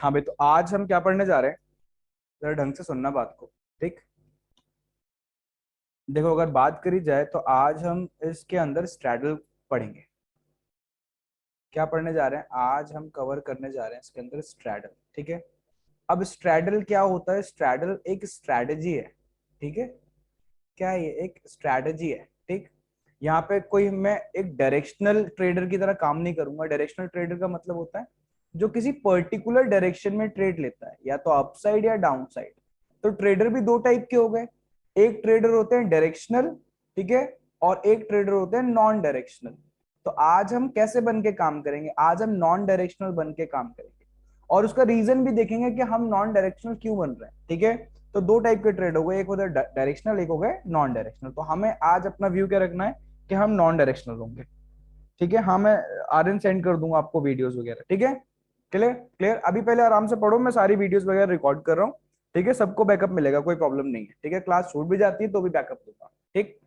हाँ भाई, तो आज हम क्या पढ़ने जा रहे हैं? जरा ढंग से सुनना बात को। ठीक। देखो, अगर बात करी जाए तो आज हम इसके अंदर स्ट्रैडल पढ़ेंगे। क्या पढ़ने जा रहे हैं? आज हम कवर करने जा रहे हैं इसके अंदर स्ट्रैडल। ठीक है। अब स्ट्रैडल क्या होता है? स्ट्रैडल एक स्ट्रैटेजी है। ठीक है। क्या है ये? एक स्ट्रैटेजी है। ठीक। यहाँ पे कोई मैं एक डायरेक्शनल ट्रेडर की तरह काम नहीं करूंगा। डायरेक्शनल ट्रेडर का मतलब होता है जो किसी पर्टिकुलर डायरेक्शन में ट्रेड लेता है, या तो अपसाइड या डाउन साइड। तो ट्रेडर भी दो टाइप के हो गए। एक ट्रेडर होते हैं डायरेक्शनल, ठीक है, और एक ट्रेडर होते हैं नॉन डायरेक्शनल। तो आज हम कैसे बन के काम करेंगे? आज हम नॉन डायरेक्शनल बन के काम करेंगे, और उसका रीजन भी देखेंगे कि हम नॉन डायरेक्शनल क्यों बन रहे हैं। ठीक है। तो दो टाइप के ट्रेड हो गए, एक होता है डायरेक्शनल, एक हो गए नॉन डायरेक्शनल। तो हमें आज अपना व्यू क्या रखना है कि हम नॉन डायरेक्शनल होंगे। ठीक है। हाँ, मैं आरएन सेंड कर दूंगा आपको वीडियोस वगैरह। ठीक है। Clear clear. अभी पहले आराम से पढ़ो, मैं सारी वीडियोस वगैरह रिकॉर्ड कर रहा हूँ। ठीक है। सबको बैकअप मिलेगा, कोई प्रॉब्लम नहीं है। ठीक है। क्लास छूट भी जाती है तो भी बैकअप दूंगा। ठीक।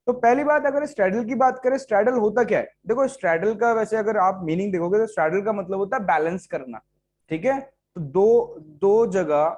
तो पहली बात, अगर स्ट्रैडल की बात करें, स्ट्रैडल होता क्या है? देखो, स्ट्रैडल का वैसे अगर आप मीनिंग देखोगे तो स्ट्रैडल का मतलब होता है बैलेंस करना। ठीक है। तो दो दो जगह,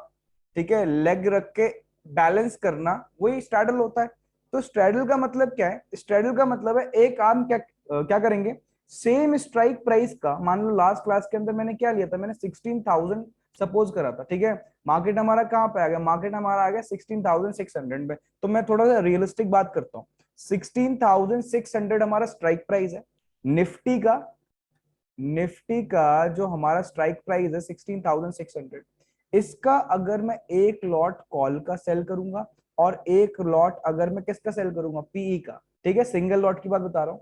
ठीक है, लेग रख के बैलेंस करना, वही स्ट्रैडल होता है। तो स्ट्रैडल का मतलब क्या है? स्ट्रैडल का मतलब है एक आर्म क्या क्या करेंगे, सेम स्ट्राइक प्राइस का। मान लो लास्ट क्लास के अंदर मैंने क्या लिया था, मैंने 16,000 सपोज करा था। ठीक है। मार्केट हमारा कहाँ पे आ गया? मार्केट हमारा आ गया 16,600 पे। तो मैं थोड़ा सा रियलिस्टिक बात करता हूँ। 16,600 हमारा स्ट्राइक प्राइस है निफ्टी का। निफ्टी का जो हमारा स्ट्राइक प्राइस है 16,600, इसका अगर मैं एक लॉट कॉल का सेल करूंगा और एक लॉट अगर मैं किसका सेल करूंगा, पीई का, ठीक है, सिंगल लॉट की बात बता रहा हूं,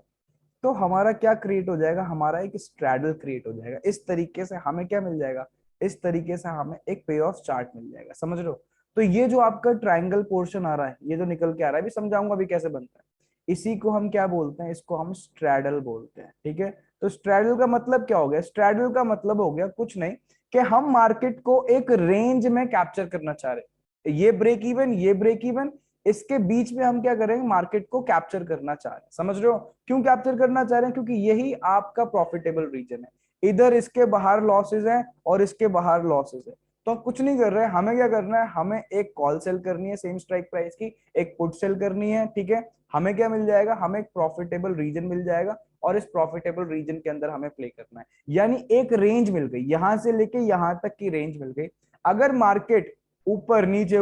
तो हमारा क्या क्रिएट हो जाएगा? हमारा एक स्ट्रैडल क्रिएट हो जाएगा। इस तरीके से हमें क्या मिल जाएगा? इस तरीके से हमें एक पे ऑफ चार्ट मिल जाएगा। समझ रहे हो? तो ये जो आपका ट्रायंगल पोर्शन आ रहा है, ये जो निकल के आ रहा है, अभी समझाऊंगा अभी कैसे बनता है। इसी को हम क्या बोलते हैं? इसको हम स्ट्रैडल बोलते हैं। ठीक है। तो स्ट्रैडल का मतलब क्या हो गया? स्ट्रैडल का मतलब हो गया कुछ नहीं कि हम मार्केट को एक रेंज में कैप्चर करना चाह रहे हैं। ये ब्रेक इवन, ये ब्रेक इवन, इसके बीच में हम क्या करेंगे? मार्केट को कैप्चर करना चाह रहे हैं। समझ रहे हो? क्यों कैप्चर करना चाह रहे हैं? क्योंकि यही आपका प्रॉफिटेबल रीजन है। इधर इसके बाहर लॉसेस हैं और इसके बाहर लॉसेस है। तो हम कुछ नहीं कर रहे हैं। हमें क्या करना है? हमें एक कॉल सेल करनी है सेम स्ट्राइक प्राइस की, एक पुट सेल करनी है। ठीक है। हमें क्या मिल जाएगा? हमें एक प्रॉफिटेबल रीजन मिल जाएगा, और इस प्रॉफिटेबल रीजन के अंदर हमें प्ले करना है। यानी एक रेंज मिल गई, यहां से लेके यहां तक की रेंज मिल गई। अगर मार्केट ऊपर नीचे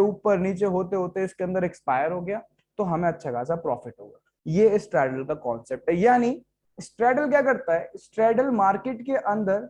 होते होते इसके अंदर एक्सपायर हो गया, तो हमें अच्छा खासा प्रॉफिट होगा। ये स्ट्रैडल का कॉन्सेप्ट है। यानी स्ट्रैडल क्या करता है? स्ट्रैडल मार्केट के अंदर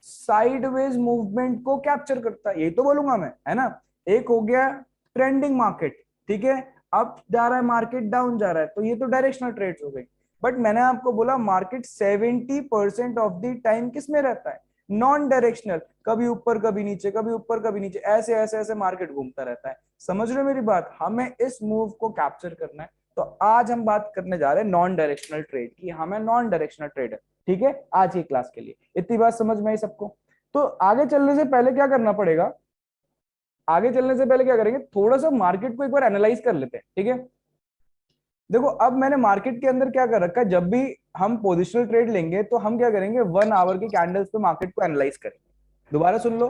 साइडवेज मूवमेंट को कैप्चर करता है, यही तो बोलूंगा मैं, है ना। एक हो गया ट्रेंडिंग मार्केट, ठीक है, अप जा रहा है मार्केट, डाउन जा रहा है, तो ये तो डायरेक्शनल ट्रेड्स हो गई। बट मैंने आपको बोला मार्केट 70% ऑफ द टाइम किस में रहता है? Non directional. कभी ऊपर कभी नीचे, कभी ऊपर कभी नीचे, ऐसे ऐसे ऐसे मार्केट घूमता रहता है। समझ रहे हो मेरी बात? हमें इस मूव को कैप्चर करना है। तो आज हम बात करने जा रहे हैं नॉन डायरेक्शनल ट्रेड की। हमें नॉन डायरेक्शनल ट्रेड, ठीक है, आज की क्लास के लिए इतनी बात समझ में आई सबको? तो आगे चलने से पहले क्या करना पड़ेगा? आगे चलने से पहले क्या करेंगे? थोड़ा सा मार्केट को एक बार एनालाइज कर लेते हैं। ठीक है। देखो, अब मैंने मार्केट के अंदर क्या कर रखा है, जब भी हम पोजिशनल ट्रेड लेंगे तो हम क्या करेंगे? 1 आवर की कैंडल्स पे मार्केट को एनालाइज करेंगे। दोबारा सुन लो।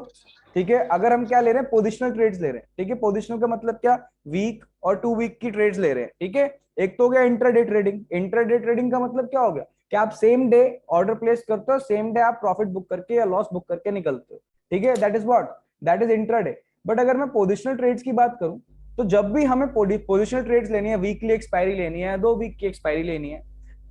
ठीक है। अगर हम क्या ले रहे हैं? पोजिशनल ट्रेड्स ले रहे हैं। ठीक है। पोजिशनल का मतलब क्या? वीक और 2 वीक की ट्रेड्स ले रहे हैं। ठीक है। एक तो हो गया इंट्राडे ट्रेडिंग। इंट्राडे ट्रेडिंग का मतलब क्या हो गया? कि आप सेम डे ऑर्डर प्लेस करते हो, सेम डे आप प्रॉफिट बुक करके या लॉस बुक करके निकलते हो। ठीक है। That is what, that is intraday. But अगर मैं पोजिशनल ट्रेड्स की बात करूं, तो जब भी हमें पोजिशनल ट्रेड्स लेनी है, वीकली एक्सपायरी लेनी है, 2 वीक की एक्सपायरी लेनी है,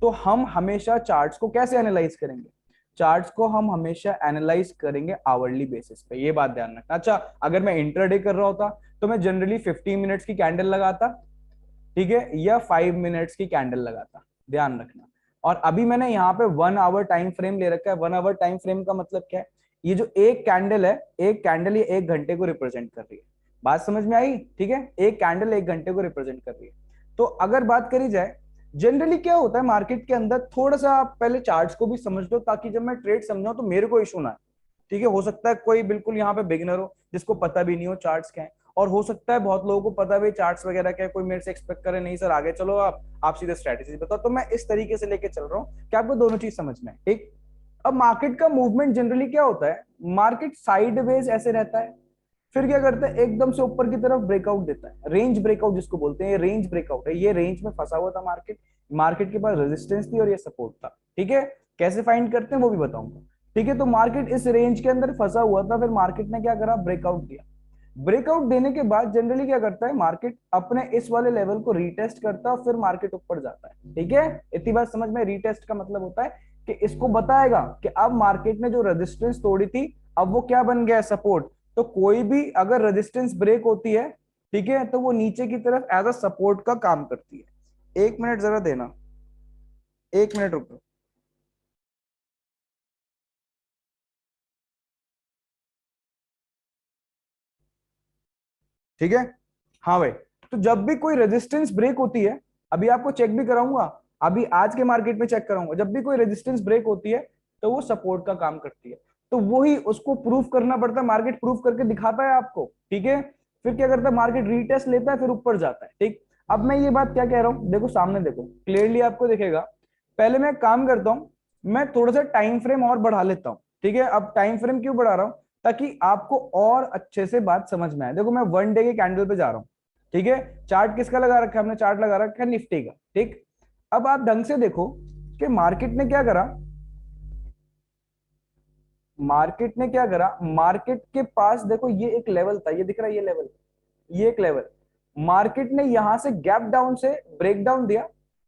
तो हम हमेशा चार्ट्स को कैसे एनालाइज करेंगे? चार्ट्स को हम हमेशा एनालाइज करेंगे आवरली बेसिस पे। ये बात ध्यान रखना। अच्छा, अगर मैं इंट्राडे कर रहा होता तो मैं जनरली 15 मिनट्स की कैंडल लगाता, ठीक है, या 5 मिनट्स की कैंडल लगाता। ध्यान रखना। और अभी मैंने यहाँ पे 1 आवर टाइम फ्रेम ले रखा है। 1 आवर टाइम फ्रेम का मतलब क्या है? ये जो एक कैंडल है, एक कैंडल ये 1 घंटे को रिप्रेजेंट कर रही है। बात समझ में आई? ठीक है। एक कैंडल 1 घंटे को रिप्रेजेंट कर रही है। तो अगर बात करी जाए, जनरली क्या होता है मार्केट के अंदर, थोड़ा सा आप पहले चार्ट्स को भी समझ लो, ताकि जब मैं ट्रेड समझाऊं तो मेरे को इशू ना आए। ठीक है। हो सकता है कोई बिल्कुल यहाँ पे बिगिनर हो जिसको पता भी नहीं हो चार्ट्स क्या है, और हो सकता है बहुत लोगों को पता भी चार्ट्स वगैरह क्या है। कोई मेरे से एक्सपेक्ट करे नहीं सर आगे चलो आप सीधे स्ट्रेटेजी बताओ। तो मैं इस तरीके से लेके चल रहा हूँ कि आपको दोनों चीज समझना है। ठीक। अब मार्केट का मूवमेंट जनरली क्या होता है, मार्केट साइडवेज ऐसे रहता है, फिर क्या करता है एकदम से ऊपर की तरफ ब्रेकआउट देता है, रेंज ब्रेकआउट जिसको बोलते हैं, ये रेंज ब्रेकआउट है, ये रेंज में फंसा हुआ था मार्केट, मार्केट के पास रेजिस्टेंस थी और ये सपोर्ट था, ठीक है। कैसे फाइंड करते हैं वो भी बताऊंगा, ठीक है। तो मार्केट इस रेंज के अंदर फंसा हुआ था, फिर मार्केट ने क्या करा, ब्रेकआउट दिया। ब्रेकआउट देने के बाद जनरली क्या करता है मार्केट, अपने इस वाले लेवल को रीटेस्ट करता है और फिर मार्केट ऊपर जाता है, ठीक है। इतनी बात समझ में, रीटेस्ट का मतलब होता है कि इसको बताएगा कि अब मार्केट ने जो रेजिस्टेंस तोड़ी थी अब वो क्या बन गया है, सपोर्ट। तो कोई भी अगर रेजिस्टेंस ब्रेक होती है, ठीक है, तो वो नीचे की तरफ एज अ सपोर्ट का काम करती है। एक मिनट जरा देना, एक मिनट रुको। ठीक है, हाँ भाई। तो जब भी कोई रेजिस्टेंस ब्रेक होती है, अभी आपको चेक भी कराऊंगा, अभी आज के मार्केट में चेक कराऊंगा, जब भी कोई रेजिस्टेंस ब्रेक होती है तो वो सपोर्ट का काम करती है। तो वही उसको प्रूफ करना पड़ता है, मार्केट प्रूफ करके दिखाता है आपको, ठीक है। फिर क्या करता है मार्केट रीटेस्ट लेता है, फिर ऊपर जाता है, ठीक। अब मैं ये बात क्या कह रहा हूं, देखो सामने देखो, क्लियरली आपको दिखेगा। पहले मैं काम करता हूं, मैं थोड़ा सा टाइम फ्रेम और बढ़ा लेता हूं, ठीक है। अब टाइम फ्रेम क्यों बढ़ा रहा हूं, ताकि आपको और अच्छे से बात समझ में आए। देखो मैं 1 डे के कैंडल पे जा रहा हूँ, ठीक है। चार्ट किसका लगा रखा है, हमने चार्ट लगा रखा है निफ्टी का, ठीक। अब आप ढंग से देखो कि मार्केट ने क्या करा, मार्केट ने क्या करा, मार्केट के पास देखो ये एक लेवल था, ये दिख रहा है ये लेवल, ये एक लेवल, मार्केट ने यहां से गैप डाउन से ब्रेक डाउन दिया,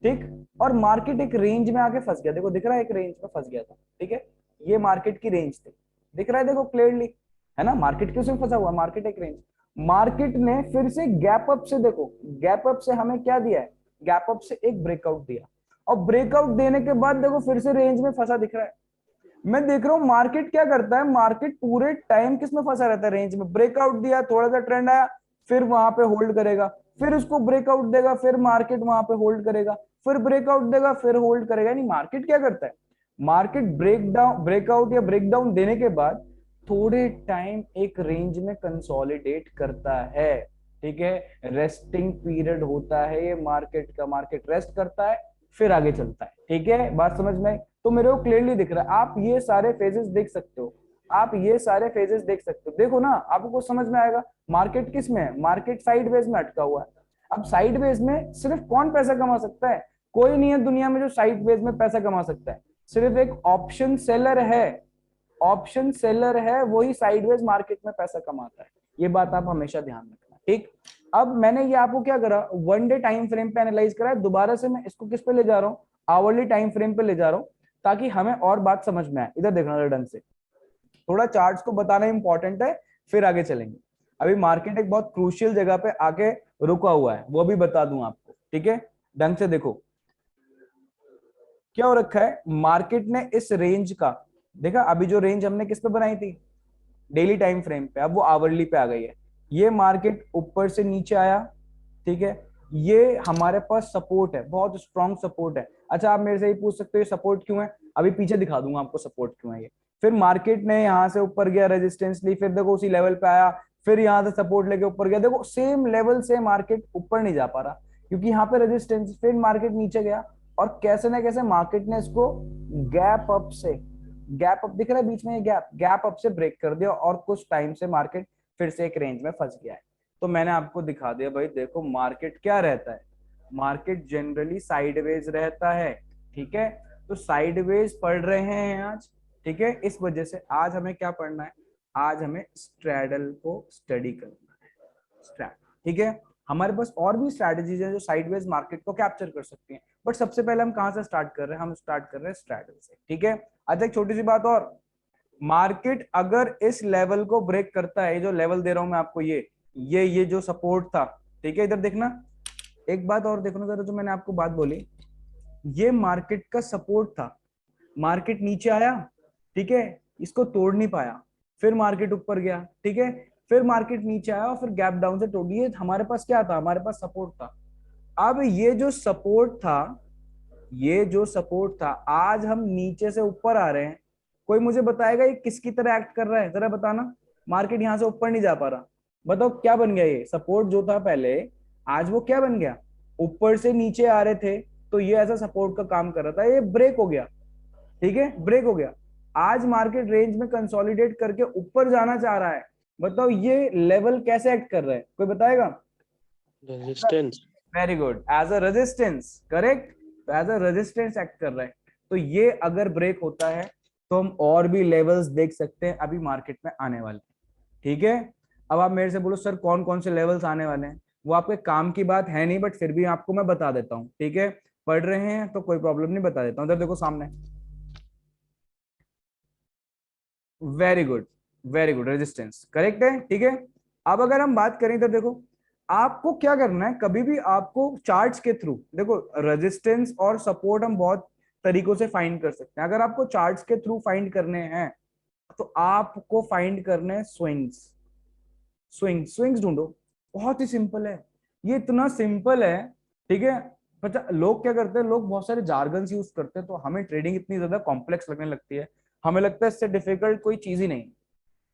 ठीक। और मार्केट एक रेंज में आके फंस गया, देखो दिख रहा है एक रेंज में फंस गया था, ठीक है। ये मार्केट की रेंज थी, दिख रहा है देखो क्लियरली, है ना। मार्केट क्यों से फंसा हुआ, मार्केट एक रेंज, मार्केट ने फिर से गैप अप से, देखो गैप अप से हमें क्या दिया है, गैप अप से एक ब्रेकआउट दिया, और ब्रेकआउट देने के बाद देखो फिर से रेंज में फंसा दिख रहा है। मैं देख रहा हूं मार्केट क्या करता है, मार्केट पूरे टाइम किस में फंसा रहता है, रेंज में। ब्रेकआउट दिया, थोड़ा सा ट्रेंड आया, फिर वहां पे होल्ड करेगा, फिर उसको ब्रेकआउट देगा, फिर मार्केट वहां पे होल्ड करेगा, फिर ब्रेकआउट देगा, फिर होल्ड करेगा। नहीं, मार्केट क्या करता है, मार्केट ब्रेकआउट या ब्रेकडाउन देने के बाद थोड़े टाइम एक रेंज में कंसोलिडेट करता है, ठीक है। रेस्टिंग पीरियड होता है ये मार्केट का, मार्केट रेस्ट करता है फिर आगे चलता है, ठीक है। बात समझ में, तो मेरे को क्लियरली दिख रहा है, आप ये सारे फेजेस देख सकते हो, आप ये सारे फेजेस देख सकते हो, देखो ना आपको समझ में आएगा। मार्केट किस में है, मार्केट साइडवेज में अटका हुआ है। अब साइडवेज में सिर्फ कौन पैसा कमा सकता है, कोई नहीं है दुनिया में जो साइडवेज में पैसा कमा सकता है, सिर्फ एक ऑप्शन सेलर है, ऑप्शन सेलर है वही साइडवेज मार्केट में पैसा कमाता है। ये बात आप हमेशा ध्यान रखना, ठीक। अब मैंने ये आपको क्या करा, 1 डे टाइम फ्रेम पे एनालाइज करा है, दोबारा से मैं इसको किस पे ले जा रहा हूँ, आवरली टाइम फ्रेम पे ले जा रहा हूँ, ताकि हमें और बात समझ में आए। इधर देखना ढंग से, थोड़ा चार्ट्स को बताना इंपॉर्टेंट है, फिर आगे चलेंगे। अभी मार्केट एक बहुत क्रूशियल जगह पे आके रुका हुआ है, वो भी बता दूं आपको, ठीक है। ढंग से देखो क्या हो रखा है, मार्केट ने इस रेंज का देखा, अभी जो रेंज हमने किस पे बनाई थी, डेली टाइम फ्रेम पे, अब वो आवरली पे आ गई है। ये मार्केट ऊपर से नीचे आया, ठीक है। ये हमारे पास सपोर्ट है, बहुत स्ट्रॉन्ग सपोर्ट है। अच्छा आप मेरे से ही पूछ सकते हो सपोर्ट क्यों है, अभी पीछे दिखा दूंगा आपको सपोर्ट क्यों है ये। फिर मार्केट ने यहाँ से ऊपर गया, रेजिस्टेंस ली, फिर देखो उसी लेवल पे आया, फिर यहाँ से सपोर्ट लेके ऊपर गया, देखो सेम लेवल से मार्केट ऊपर नहीं जा पा रहा, क्योंकि यहाँ पे रेजिस्टेंस, फिर मार्केट नीचे गया, और कैसे ना कैसे मार्केट ने इसको गैप अप से, गैप अप दिख रहा है बीच में, ये गैप, गैप अप से ब्रेक कर दिया, और कुछ टाइम से मार्केट फिर से एक रेंज में फंस गया है। तो मैंने आपको दिखा दिया भाई, देखो मार्केट क्या रहता है, मार्केट जनरली साइडवेज रहता है, ठीक है। तो साइडवेज पढ़ रहे हैं आज, ठीक है। इस वजह से आज हमें क्या पढ़ना है, आज हमें स्ट्रैडल को स्टडी करना है, स्ट्रैड, ठीक है। हमारे पास और भी स्ट्रैटेजीज है जो साइडवेज मार्केट को कैप्चर कर सकती हैं, बट सबसे पहले हम कहां से स्टार्ट कर रहे हैं, हम स्टार्ट कर रहे हैं स्ट्रैडल से, ठीक है। अच्छा एक छोटी सी बात और, मार्केट अगर इस लेवल को ब्रेक करता है, ये जो लेवल दे रहा हूं मैं आपको, ये जो सपोर्ट था, ठीक है। इधर देखना, एक बात और देखना जरा, जो मैंने आपको बात बोली, ये मार्केट का सपोर्ट था, मार्केट नीचे आया, ठीक है, इसको तोड़ नहीं पाया, फिर मार्केट ऊपर गया, ठीक है, फिर मार्केट नीचे आया और फिर गैप डाउन से तोड़ दिए। हमारे पास क्या था, हमारे पास सपोर्ट था। अब ये जो सपोर्ट था, ये जो सपोर्ट था, आज हम नीचे से ऊपर आ रहे हैं, कोई मुझे बताएगा ये किसकी तरह एक्ट कर रहा है, जरा बताना। मार्केट यहां से ऊपर नहीं जा पा रहा, बताओ क्या बन गया, ये सपोर्ट जो था पहले, आज वो क्या बन गया, ऊपर से नीचे आ रहे थे, तो ये ऐसा सपोर्ट का काम कर रहा था, ये ब्रेक हो गया, ठीक है, ब्रेक हो गया। आज मार्केट रेंज में कंसोलिडेट करके ऊपर जाना चाह रहा है। बताओ ये लेवल कैसे एक्ट कर रहा है, कोई बताएगा? Resistance. Very good, as a resistance, correct. तो एज अ रेजिस्टेंस एक्ट कर रहा है। तो ये अगर ब्रेक होता है तो हम और भी लेवल्स देख सकते हैं अभी मार्केट में आने वाले। ठीक है, अब आप मेरे से बोलो सर कौन कौन से लेवल्स आने वाले हैं, वो आपके काम की बात है नहीं, बट फिर भी आपको मैं बता देता हूँ। ठीक है, पढ़ रहे हैं तो कोई प्रॉब्लम नहीं, बता देता हूँ। इधर देखो सामने, very good, very good, resistance correct है। ठीक है, अब अगर हम बात करें तो देखो आपको क्या करना है, कभी भी आपको चार्ट्स के थ्रू देखो, रेजिस्टेंस और सपोर्ट हम बहुत तरीकों से फाइंड कर सकते हैं। अगर आपको चार्ट्स के थ्रू फाइंड करने हैं तो आपको फाइंड करने हैं स्विंग्स। स्विंग्स ढूंढो, बहुत ही सिंपल है, ये इतना सिंपल है। ठीक है, पता लोग क्या करते हैं, लोग बहुत सारे जार्गन्स यूज करते हैं, तो हमें ट्रेडिंग इतनी ज्यादा कॉम्प्लेक्स लगने लगती है, हमें लगता है इससे डिफिकल्ट कोई चीज ही नहीं।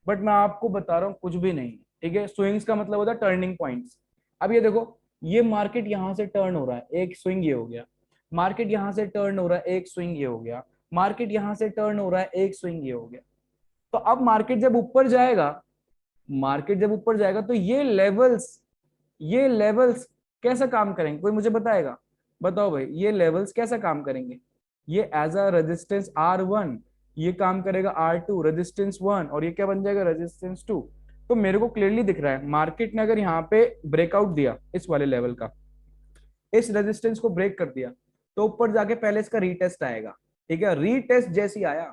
बट मैं आपको बता रहा हूँ कुछ भी नहीं। ठीक है, स्विंग्स का मतलब होता है टर्निंग पॉइंट्स। अब ये देखो, ये मार्केट यहां से टर्न हो रहा है, एक स्विंग ये हो गया। मार्केट यहां से टर्न हो रहा है, एक स्विंग ये हो गया। मार्केट यहां से टर्न हो रहा है, एक स्विंग ये हो गया। तो अब मार्केट जब ऊपर जाएगा, मार्केट जब ऊपर जाएगा तो ये लेवल्स कैसा काम करेंगे, कोई मुझे बताएगा? बताओ भाई, ये लेवल्स कैसा काम करेंगे? ये एज अ रेजिस्टेंस R1, ये काम करेगा R2 रेजिस्टेंस 1, और ये क्या बन जाएगा, रेजिस्टेंस 2। तो मेरे को क्लियरली दिख रहा है मार्केट ने अगर यहाँ पे ब्रेकआउट दिया इस वाले लेवल का, इस रेजिस्टेंस को ब्रेक कर दिया, तो ऊपर जाके पहले इसका रीटेस्ट आएगा। ठीक है, रीटेस्ट जैसी आया,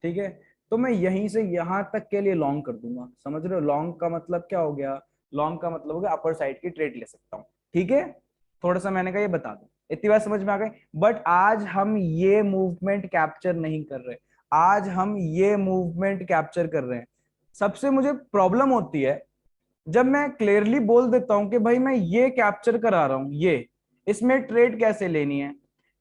ठीक है, तो मैं यहीं से यहां तक के लिए लॉन्ग कर दूंगा। समझ रहे हो, लॉन्ग का मतलब क्या हो गया? लॉन्ग का मतलब हो गया अपर साइड की ट्रेड ले सकता हूँ। ठीक है, थोड़ा सा मैंने कहा ये बता दूं, इतनी बात समझ में आ गई। बट आज हम ये मूवमेंट कैप्चर नहीं कर रहे, आज हम ये मूवमेंट कैप्चर कर रहे हैं। सबसे मुझे प्रॉब्लम होती है जब मैं क्लियरली बोल देता हूं कि भाई मैं ये कैप्चर करा रहा हूं, ये इसमें ट्रेड कैसे लेनी है,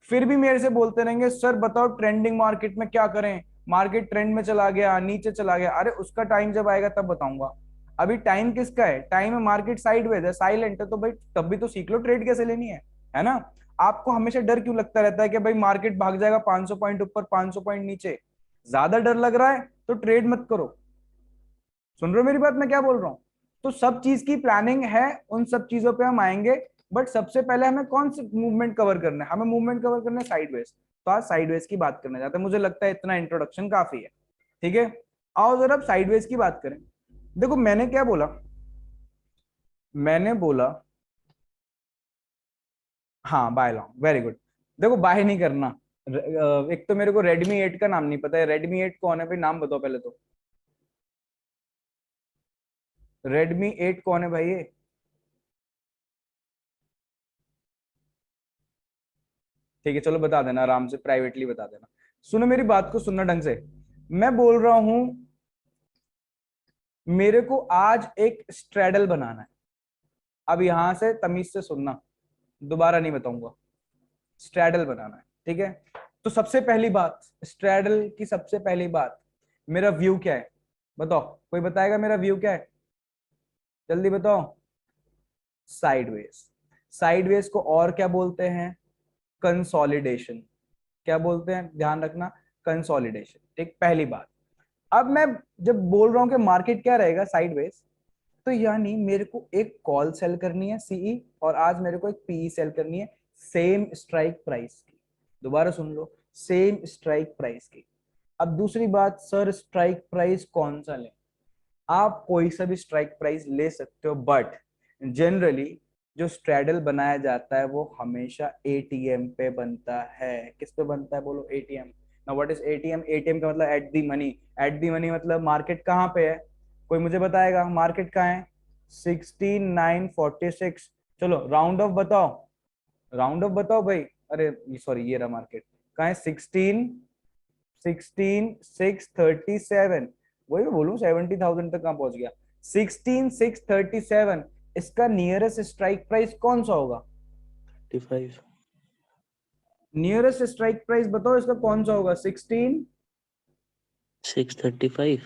फिर भी मेरे से बोलते रहेंगे सर बताओ ट्रेंडिंग मार्केट में क्या करें, मार्केट ट्रेंड में चला गया, नीचे चला गया। अरे उसका टाइम जब आएगा तब बताऊंगा, अभी टाइम किसका है? टाइम है मार्केट साइडवेज है, साइलेंट है, तो भाई तब भी तो सीख लो ट्रेड कैसे लेनी है ना? आपको हमेशा डर क्यों लगता रहता है कि भाई मार्केट भाग जाएगा 500 पॉइंट ऊपर, 500 पॉइंट नीचे? ज्यादा डर लग रहा है तो ट्रेड मत करो। सुन रहे हो मेरी बात, मैं क्या बोल रहा हूँ? तो सब चीज की प्लानिंग है, उन सब चीजों पे हम आएंगे। बट सबसे पहले हमें कौन सी मूवमेंट कवर करना है? हमें मूवमेंट कवर करना है साइडवेज। तो आज साइडवेज की बात करने जाते हैं, मुझे लगता है इतना इंट्रोडक्शन काफी है। ठीक है, आओ जरा अब साइडवेज की बात करें। देखो मैंने क्या बोला, मैंने बोला हाँ बाय लॉन्ग, वेरी गुड। देखो बाय नहीं करना। एक तो मेरे को रेडमी 8 का नाम नहीं पता है, रेडमी 8 कौन है भाई, नाम बताओ पहले तो। रेडमी 8 कौन है भाई ये? ठीक है चलो बता देना, आराम से प्राइवेटली बता देना। सुनो मेरी बात को, सुनना ढंग से। मैं बोल रहा हूं मेरे को आज एक स्ट्रेडल बनाना है। अब यहां से तमीज से सुनना, दोबारा नहीं बताऊंगा। स्ट्रेडल बनाना है, ठीक है? तो सबसे पहली बात, स्ट्रेडल की सबसे पहली बात, मेरा व्यू क्या है? बताओ, कोई बताएगा मेरा व्यू क्या है? जल्दी बताओ। साइडवेज। साइडवेज को और क्या बोलते हैं? कंसोलिडेशन। क्या बोलते हैं, ध्यान रखना, कंसोलिडेशन। ठीक, पहली बात। अब मैं जब बोल रहा हूं कि मार्केट क्या रहेगा साइडवेज, तो यानी मेरे को एक कॉल सेल करनी है सीई, और आज मेरे को एक पीई सेल करनी है सेम स्ट्राइक प्राइस की। दोबारा सुन लो, सेम स्ट्राइक प्राइस की। अब दूसरी बात, सर स्ट्राइक प्राइस कौन सा लें? आप कोई सा भी स्ट्राइक प्राइस ले सकते हो, बट जनरली जो स्ट्रैडल बनाया जाता है वो हमेशा एटीएम पे बनता है। किस पे बनता है बोलो? ATM. Now what is ATM? ATM का मतलब at the money. At the money मतलब मार्केट कहाँ पे है? कोई मुझे बताएगा मार्केट कहाँ है? 16946। चलो राउंड ऑफ बताओ, राउंड ऑफ बताओ भाई। अरे सॉरी, ये रहा मार्केट, कहाँ है? 16637। वही मैं बोलूं 70,000 तक कहाँ पहुंच गया? 16637। इसका नियरेस्ट स्ट्राइक प्राइस कौन सा होगा? 35। नियरेस्ट स्ट्राइक प्राइस बताओ इसका कौन सा होगा? 16? 635।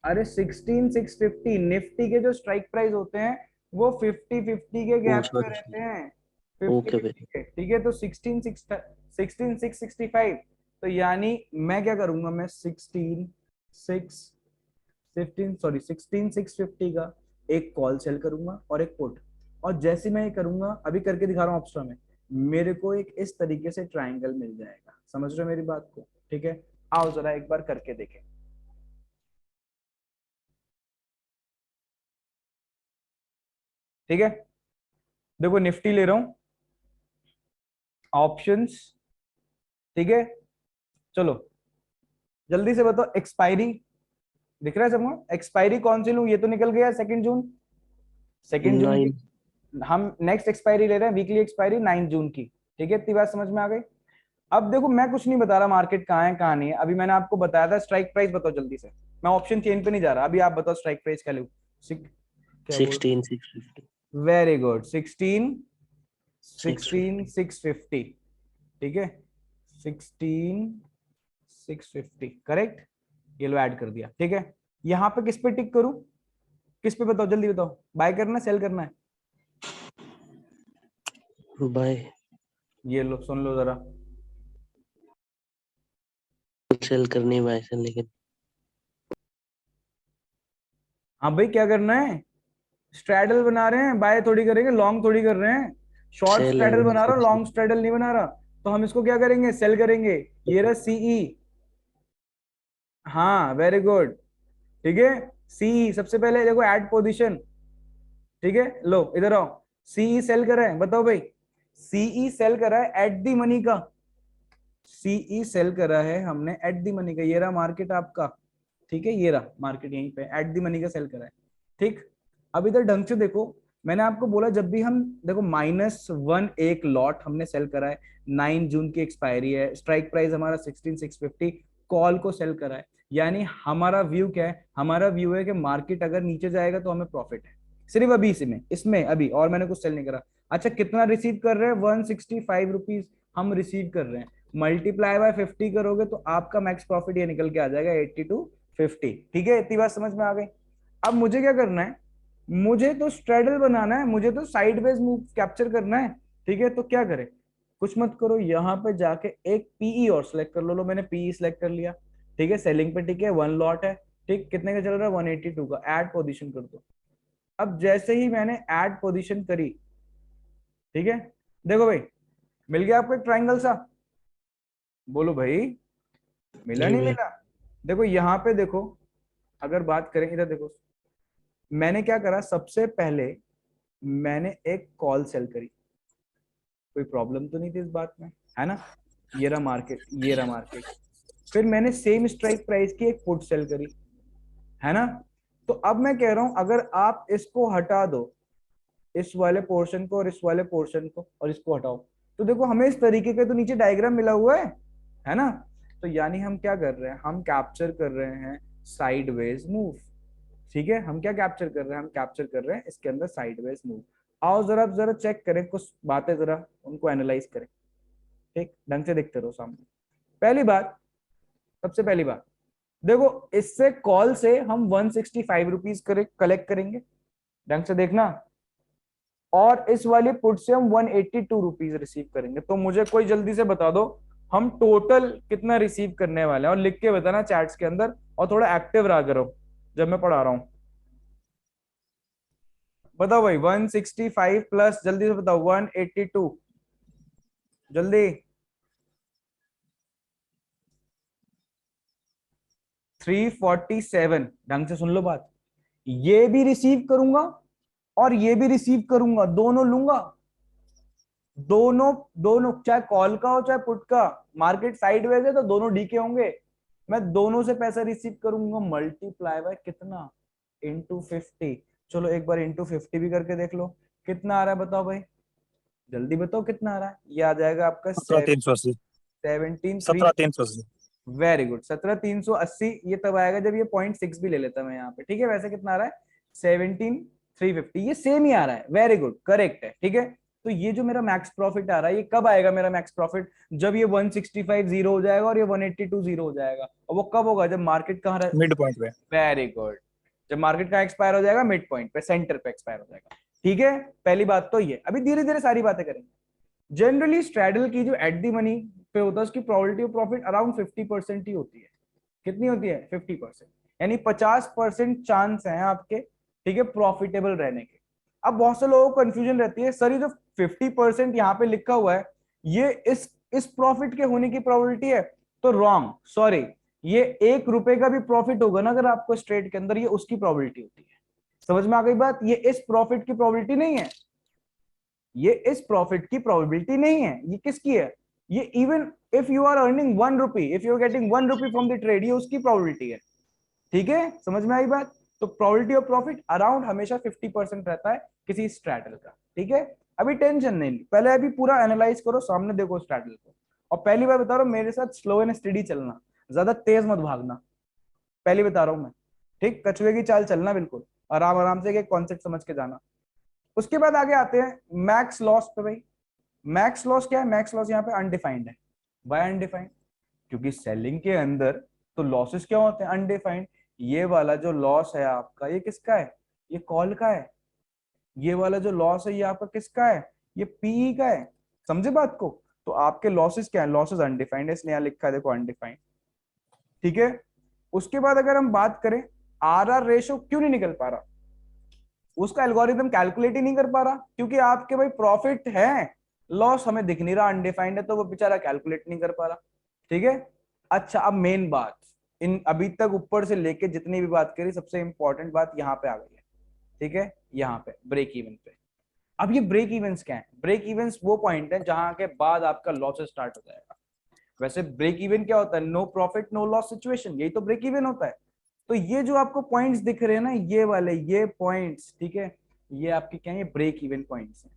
अरे 16650। निफ्टी के जो स्ट्राइक प्राइस होते हैं वो 50-50 के ओ गैप पे सॉरी। रहते हैं, 50 ओके भाई। 50 के। ठीक है, तो 16665। तो यानी मैं क्या करूंगा, मैं 16,650 का एक कॉल सेल करूंगा और एक पुट। और जैसे मैं ये करूंगा, अभी करके दिखा रहा हूँ ऑप्शन में, मेरे को एक इस तरीके से ट्रायंगल मिल जाएगा। समझ रहे हो मेरी बात को? ठीक है, आओ जरा एक बार करके देखें। ठीक है, देखो निफ्टी ले रहा हूं, ऑप्शंस। ठीक है, चलो जल्दी से बताओ एक्सपायरी दिख रहा है सबको? एक्सपायरी कौन सी लूं? ये तो निकल गया 2 जून, 2 जून की। 9. हम नेक्स्ट एक्सपायरी ले रहे हैं, वीकली एक्सपायरी 9 जून की। ठीक है, इतनी बात समझ में आ गई? अब देखो मैं कुछ नहीं बता रहा मार्केट कहाँ है कहाँ नहीं है, अभी मैंने आपको बताया था। स्ट्राइक प्राइस बताओ जल्दी से, मैं ऑप्शन चेन पे नहीं जा रहा, अभी आप बताओ स्ट्राइक प्राइस क्या लूं? क्या बोल? 16,650. Very good, 16, 650. 650। ठीक है, 16,650 करेक्ट। ये लो ऐड कर दिया। ठीक है, यहाँ पे किस पे टिक करूं? किस पे बताओ जल्दी बताओ, बाय करना है सेल करना है? Buy. ये लो सुन लो जरा, सेल करनी है, बाय सेल, लेकिन हाँ भाई क्या करना है? स्ट्रैडल बना रहे हैं, बाय थोड़ी करेंगे, लॉन्ग थोड़ी कर रहे हैं। शॉर्ट सेल है स्ट्रैडल बना रहा हूँ, लॉन्ग 160. स्ट्रैडल नहीं बना रहा। तो हम इसको क्या करेंगे? सेल करेंगे। ये रहा सीई। हाँ वेरी गुड। ठीक है, सीई सबसे पहले देखो ऐड पोजीशन। ठीक है, लो इधर आओ। सीई सेल करा है, बताओ भाई। सीई सेल करा है एट दी मनी का। सीई सेल करा है हमने एट दी मनी का, ये रहा मार्केट आपका। ठीक है, ये रहा मार्केट यहीं पे एट दी मनी का सेल करा है। ठीक, अब इधर ढंग से देखो, मैंने आपको बोला जब भी हम देखो -1 एक लॉट हमने सेल करा है, 9 जून की एक्सपायरी है, स्ट्राइक प्राइस हमारा 16,650, कॉल को सेल करा है। यानी हमारा व्यू क्या है? हमारा व्यू है कि मार्केट अगर नीचे जाएगा तो हमें प्रॉफिट है, सिर्फ अभी इसमें इसमें अभी, और मैंने कुछ सेल नहीं करा। अच्छा कितना रिसीव कर रहे हैं? 165 रुपीज हम रिसीव कर रहे हैं। मल्टीप्लाई बाय 50 करोगे तो आपका मैक्स प्रॉफिट ये निकल के आ जाएगा 80 to 50। ठीक है, इतनी बात समझ में आ गई? अब मुझे क्या करना है? मुझे तो स्ट्रेडल बनाना है, मुझे तो साइडवेज मूव कैप्चर करना है। ठीक है, तो क्या करें? कुछ मत करो, यहाँ पे जाके एक पीई और सिलेक्ट कर लो मैंने पीई सिलेक्ट कर लिया। ठीक है, सेलिंग पे ठीक है, 1 लॉट है। ठीक, कितने का चल रहा है? 182 का। ऐड पोजीशन कर दो। अब जैसे ही मैंने ऐड पोजीशन करी, ठीक है, देखो भाई मिल गया आपको एक ट्राइंगल सा। बोलो भाई, मिला जी नहीं भाई. मिला? देखो यहाँ पे देखो, अगर बात करें इधर देखो, मैंने क्या करा? सबसे पहले मैंने एक कॉल सेल करी, कोई प्रॉब्लम तो नहीं थी इस बात में, है ना? ये रहा मार्केट, ये रहा मार्केट। फिर मैंने सेम स्ट्राइक प्राइस की एक पुट सेल करी, है ना? तो अब मैं कह रहा हूं अगर आप इसको हटा दो, इस वाले पोर्शन को और इस वाले पोर्शन को, और इसको हटाओ, तो देखो हमें इस तरीके का तो नीचे डायग्राम मिला हुआ है ना? तो यानी हम क्या कर रहे हैं? हम कैप्चर कर रहे हैं साइडवेज मूव। ठीक है, हम क्या कैप्चर कर रहे हैं? हम कैप्चर कर रहे हैं इसके अंदर साइडवेज मूव। आओ जरा जरा चेक करें कुछ बातें, जरा उनको एनालाइज करें। ठीक, ढंग से देखते रहो सामने। पहली बात, सबसे पहली बात, देखो इससे कॉल से हम 165 रुपीज कलेक्ट करेंगे, ढंग से देखना। और इस वाली पुट से हम 182 रुपीज रिसीव करेंगे। तो मुझे कोई जल्दी से बता दो हम टोटल कितना रिसीव करने वाले हैं, और लिख के बताना चैट्स के अंदर, और थोड़ा एक्टिव रहा करो जब मैं पढ़ा रहा हूं। बताओ भाई, 165 प्लस, जल्दी से बताओ, 182, जल्दी। 347। ढंग से सुन लो बात, ये भी रिसीव करूंगा और ये भी रिसीव करूंगा, दोनों लूंगा। दोनों दोनों, चाहे कॉल का हो चाहे पुट का, मार्केट साइडवेज है तो दोनों डी के होंगे। मैं दोनों से पैसा रिसीव करूंगा, मल्टीप्लाई बाय कितना? इंटू 50। चलो एक बार इंटू 50 भी करके देख लो, कितना आ रहा है बताओ भाई, जल्दी बताओ कितना आ रहा है। ये आ जाएगा आपका 17,380. 17,300। 17,380. Very good, 17,380। ये तब आएगा जब ये 0.6 भी ले लेता मैं यहाँ पे। ठीक है, वैसे कितना आ रहा है? 17,350। ये सेम ही आ रहा है, वेरी गुड, करेक्ट है। ठीक है, तो ये जो मेरा मैक्स प्रॉफिट आ रहा है, ये कब आएगा मेरा मैक्स प्रॉफिट? जब ये 165 जीरो हो जाएगा और ये 182 जीरो हो जाएगा। और वो कब होगा? जब मार्केट कहाँ? मिड पॉइंट पे. वेरी गुड, जब मार्केट का एक्सपायर हो जाएगा, मिड पॉइंट पे, सेंटर पे एक्सपायर हो जाएगा। ठीक है, पहली बात तो ये। अभी धीरे धीरे सारी बातें करेंगे। जनरली स्ट्रैडल की जो एट दी मनी पे होता है उसकी प्रोबेबिलिटी ऑफ प्रॉफिट अराउंड 50% ही होती है। कितनी होती है 50%, यानी 50% चांस है आपके, ठीक है, प्रॉफिटेबल रहने के। अब बहुत से लोगों को कंफ्यूजन रहती है, सर ये जो 50% यहाँ पे लिखा हुआ है ये इस प्रॉफिट के होने की प्रोबेबिलिटी है, तो रॉन्ग, सॉरी, ये 1 रुपए का भी प्रॉफिट होगा ना अगर आपको इस ट्रेड के अंदर, ये उसकी प्रोबेबिलिटी होती है। समझ में आ गई बात? ये इस प्रॉफिट की प्रोबेबिलिटी नहीं है, ये इस प्रॉफिट की प्रोबेबिलिटी नहीं है, ये किसकी है? ये even if you are earning 1 rupee, if you are getting 1 rupee from the trade, ये उसकी प्रोबेबिलिटी है। ठीक है, समझ में आई बात? तो प्रोबेबिलिटी ऑफ प्रॉफिट अराउंड हमेशा 50% रहता है किसी स्ट्रैटल का। ठीक है, अभी टेंशन नहीं ली, पहले अभी पूरा एनालाइज करो, सामने देखो स्ट्रैटल को, और पहली बार बता रहा हूं मेरे साथ स्लो एंड स्टडी चलना, ज्यादा तेज मत भागना, पहली बता रहा हूं मैं, ठीक, कछुए की चाल चलना, बिल्कुल आराम आराम से एक कॉन्सेप्ट समझ के जाना। उसके बाद आगे आते हैं मैक्स लॉस पे। भाई मैक्स लॉस क्या है? मैक्स लॉस यहाँ पे अनडिफाइंड है। Y undefined? क्योंकि सेलिंग के अंदर तो लॉसेस क्या होते हैं? अनडिफाइंड। ये वाला जो लॉस है आपका, ये किसका है? ये कॉल का है। ये वाला जो लॉस है ये आपका किसका है? ये पीई का है। समझे बात को? तो आपके लॉसेस क्या है? लॉसेस अनडिफाइंड है, इसलिए यहाँ लिखा है देखो अनडिफाइंड। ठीक है, उसके बाद अगर हम बात करें आर आर रेशो क्यों नहीं निकल पा रहा, उसका एल्गोरिदम कैलकुलेट ही नहीं कर पा रहा, क्योंकि आपके भाई प्रॉफिट है, लॉस हमें दिख नहीं रहा, अनडिफाइंड है, तो वो बेचारा कैलकुलेट नहीं कर पा रहा। ठीक है, अच्छा अब मेन बात, इन अभी तक ऊपर से लेके जितनी भी बात करी, सबसे इंपॉर्टेंट बात यहाँ पे आ गई है। ठीक है, यहाँ पे ब्रेक इवन पे। अब ये ब्रेक इवेंट्स क्या है? ब्रेक इवेंट्स वो पॉइंट है जहां के बाद आपका लॉस स्टार्ट हो जाएगा। वैसे ब्रेक इवन क्या होता है? No profit no loss situation, यही तो ब्रेक इवन होता है। तो ये जो आपको पॉइंट्स दिख रहे हैं ना, ये वाले ये पॉइंट्स, ठीक है, ये आपके क्या है? ये ब्रेक इवन पॉइंट्स हैं।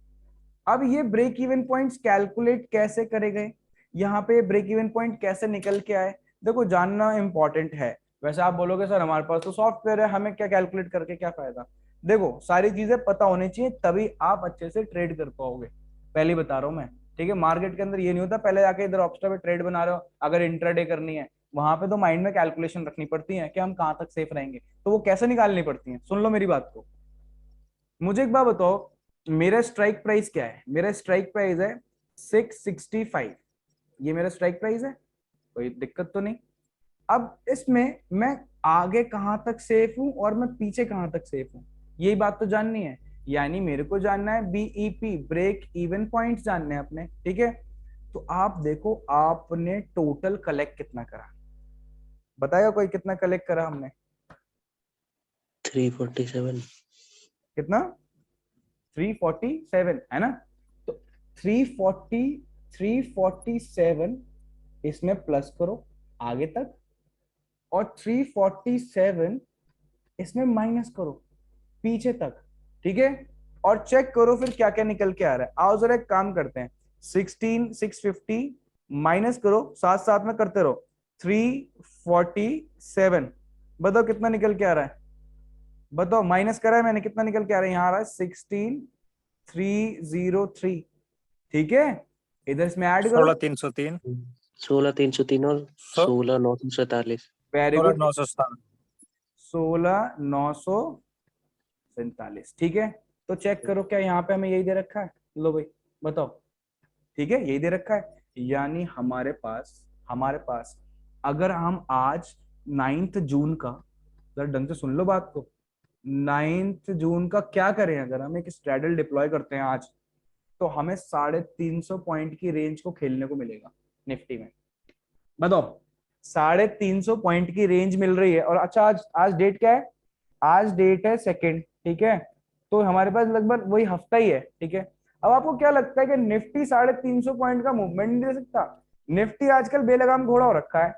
अब ये ब्रेक इवन पॉइंट्स कैलकुलेट कैसे करे गए, यहाँ पे ब्रेक इवन पॉइंट कैसे निकल के आए, देखो जानना इंपॉर्टेंट है। वैसे आप बोलोगे सर हमारे पास तो सॉफ्टवेयर है, हमें क्या कैलकुलेट करके क्या फायदा? देखो सारी चीजें पता होनी चाहिए, तभी आप अच्छे से ट्रेड कर पाओगे, पहले बता रहा हूं मैं। ठीक है, मार्केट के अंदर ये नहीं होता पहले जाके इधर ऑप्शन पे ट्रेड बना रहे हो, अगर इंट्राडे करनी है वहां पे तो माइंड में कैलकुलेशन रखनी पड़ती है कि हम कहाँ तक सेफ रहेंगे, तो वो कैसे निकालनी पड़ती है, सुन लो मेरी बात को। मुझे एक बात बताओ, मेरा स्ट्राइक प्राइस क्या है? मेरा स्ट्राइक प्राइस है 665, ये मेरा स्ट्राइक प्राइस है, कोई दिक्कत तो नहीं। अब इसमें मैं आगे कहां तक सेफ हूं और मैं पीछे कहां तक सेफ हूं, यही बात तो जाननी है। यानी मेरे को जानना है बीईपी, ब्रेक इवन पॉइंट्स जानने हैं अपने। ठीक है, तो आप देखो आपने टोटल कलेक्ट कितना करा, बताएगा कोई कितना कलेक्ट करा हमने? 347। कितना? 347 है ना? तो 340, 347 इसमें प्लस करो आगे तक, और 347 इसमें माइनस करो पीछे तक। ठीक है, और चेक करो फिर क्या क्या निकल के आ रहा है। आओ जरा एक काम करते हैं, 16,650 माइनस करो, साथ साथ में करते रहो, 347, बताओ कितना निकल के आ रहा है? बताओ, माइनस करा है मैंने, कितना निकल के आ रहा है? यहाँ आ रहा है 16,303। ठीक है, इधर इसमें ऐड करो। 16,303, 16,303 और 16,947। Very good, 16,947। 16,947। ठीक है, तो चेक करो क्या यहाँ पे हमें यही दे रखा है? लो भाई बताओ, ठीक है यही दे रखा है। यानी हमारे पास अगर हम आज 9 जून का, जरा ढंग से सुन लो बात को, 9 जून का क्या करें, अगर हम एक स्ट्रैडल डिप्लॉय करते हैं आज, तो हमें 350 पॉइंट की रेंज को खेलने को मिलेगा निफ्टी में। बताओ, 350 पॉइंट की रेंज मिल रही है। और अच्छा आज आज डेट क्या है? आज डेट है 2। ठीक है, तो हमारे पास लगभग वही हफ्ता ही है। ठीक है, अब आपको क्या लगता है कि निफ्टी 350 पॉइंट का मूवमेंट नहीं दे सकता? निफ्टी आजकल बेलगाम घोड़ा हो रखा है,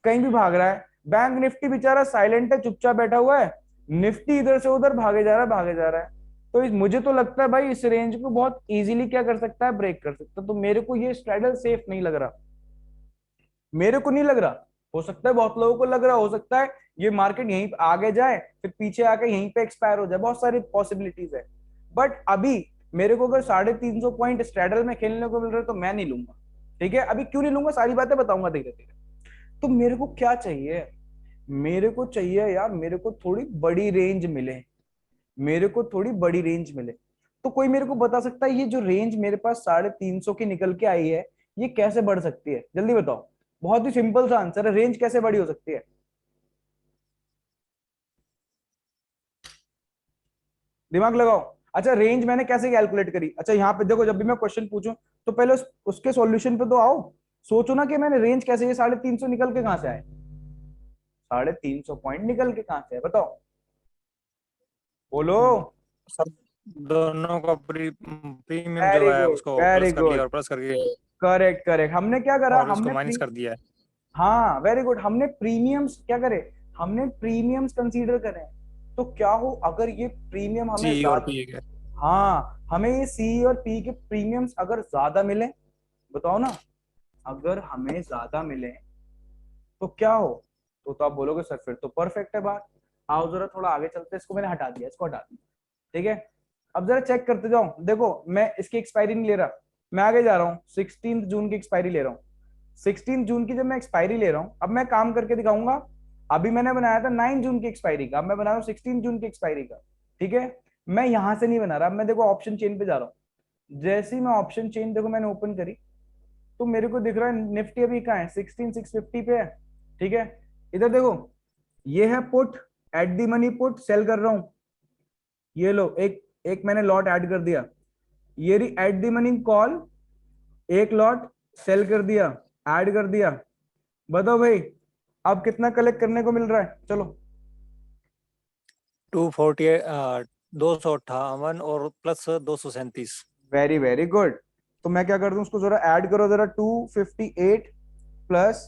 कहीं भी भाग रहा है। बैंक निफ्टी बेचारा साइलेंट है, चुपचाप बैठा हुआ है, निफ्टी इधर से उधर भागे जा रहा है, भागे जा रहा है। तो मुझे तो लगता है भाई इस रेंज को बहुत इजीली क्या कर सकता है? ब्रेक कर सकता है। तो मेरे को ये स्ट्रैडल सेफ नहीं लग रहा, मेरे को नहीं लग रहा। हो सकता है बहुत लोगों को लग रहा, हो सकता है ये मार्केट यहीं आगे जाए फिर पीछे आके यहीं पे एक्सपायर हो जाए, बहुत सारी पॉसिबिलिटीज है। बट अभी मेरे को अगर 350 पॉइंट स्ट्रैडल में खेलने को मिल रहा है तो मैं नहीं लूंगा। ठीक है, अभी क्यों नहीं लूंगा सारी बातें बताऊंगा धीरे धीरे। तो मेरे को क्या चाहिए? मेरे को चाहिए यार, मेरे को थोड़ी बड़ी रेंज मिले, मेरे को थोड़ी बड़ी रेंज मिले। तो कोई मेरे को बता सकता है ये जो रेंज मेरे पास 350 की निकल के आई है, ये कैसे बढ़ सकती है? जल्दी बताओ, बहुत ही सिंपल सा आंसर है, रेंज कैसे बड़ी हो सकती है? दिमाग लगाओ। अच्छा रेंज मैंने कैसे कैलकुलेट करी? अच्छा यहाँ पे देखो, जब भी मैं क्वेश्चन पूछूं तो पहले उसके सॉल्यूशन पे तो आओ। सोचो ना कि मैंने रेंज कैसे, ये 350 निकल के कहां से आए? 350 पॉइंट निकल के कहां से आए बताओ, बोलो। सर दोनों का प्रीमियम जो वेरी है गुड, उसको वेरी प्लस कर लिया गुड। और प्लस करके करेक्ट करेक्ट, हमने क्या करा, और इसको हमने माइनस कर दिया है। हाँ वेरी गुड, हमने प्रीमियम्स क्या करे, हमने प्रीमियम्स कंसीडर करें। तो क्या हो अगर ये प्रीमियम हमें सी और ज्यादा, पी के। हाँ हमें ये सी और पी के प्रीमियम्स अगर ज्यादा मिले, बताओ ना, अगर हमें ज्यादा मिले तो क्या हो? तो आप बोलोगे सर फिर तो परफेक्ट है बात। आओ जरा थोड़ा आगे चलते हैं, इसको मैंने हटा दिया, इसको हटा दिया, ठीक है। अब जरा चेक करते जाओ, देखो मैं इसकी एक्सपायरी नहीं ले रहा, मैं आगे जा रहा हूँ, 16 जून की एक्सपायरी ले रहा हूँ। 16 जून की जब मैं एक्सपायरी ले रहा हूँ, अब मैं काम करके दिखाऊंगा। अभी मैंने बनाया था 9 जून की एक्सपायरी का, अब मैं बना रहा हूँ 16 जून की एक्सपायरी का, ठीक है। मैं यहां से नहीं बना रहा, अब मैं देखो ऑप्शन चेन पे जा रहा हूँ। जैसे ही मैं ऑप्शन चेन देखो मैंने ओपन करी, तो मेरे को दिख रहा है निफ्टी अभी कहाँ है, 16,650 पे है, ठीक है। इधर देखो, ये है put, at the money put sell कर रहा हूं, ये लो एक एक मैंने लॉट ऐड कर दिया। ये रही एट दी मनी कॉल, एक लॉट सेल कर दिया, ऐड कर दिया। बताओ भाई अब कितना कलेक्ट करने को मिल रहा है, चलो। 248 258 और प्लस 237। Very very good. तो मैं क्या कर दूं, उसको जरा ऐड करो जरा, 258 प्लस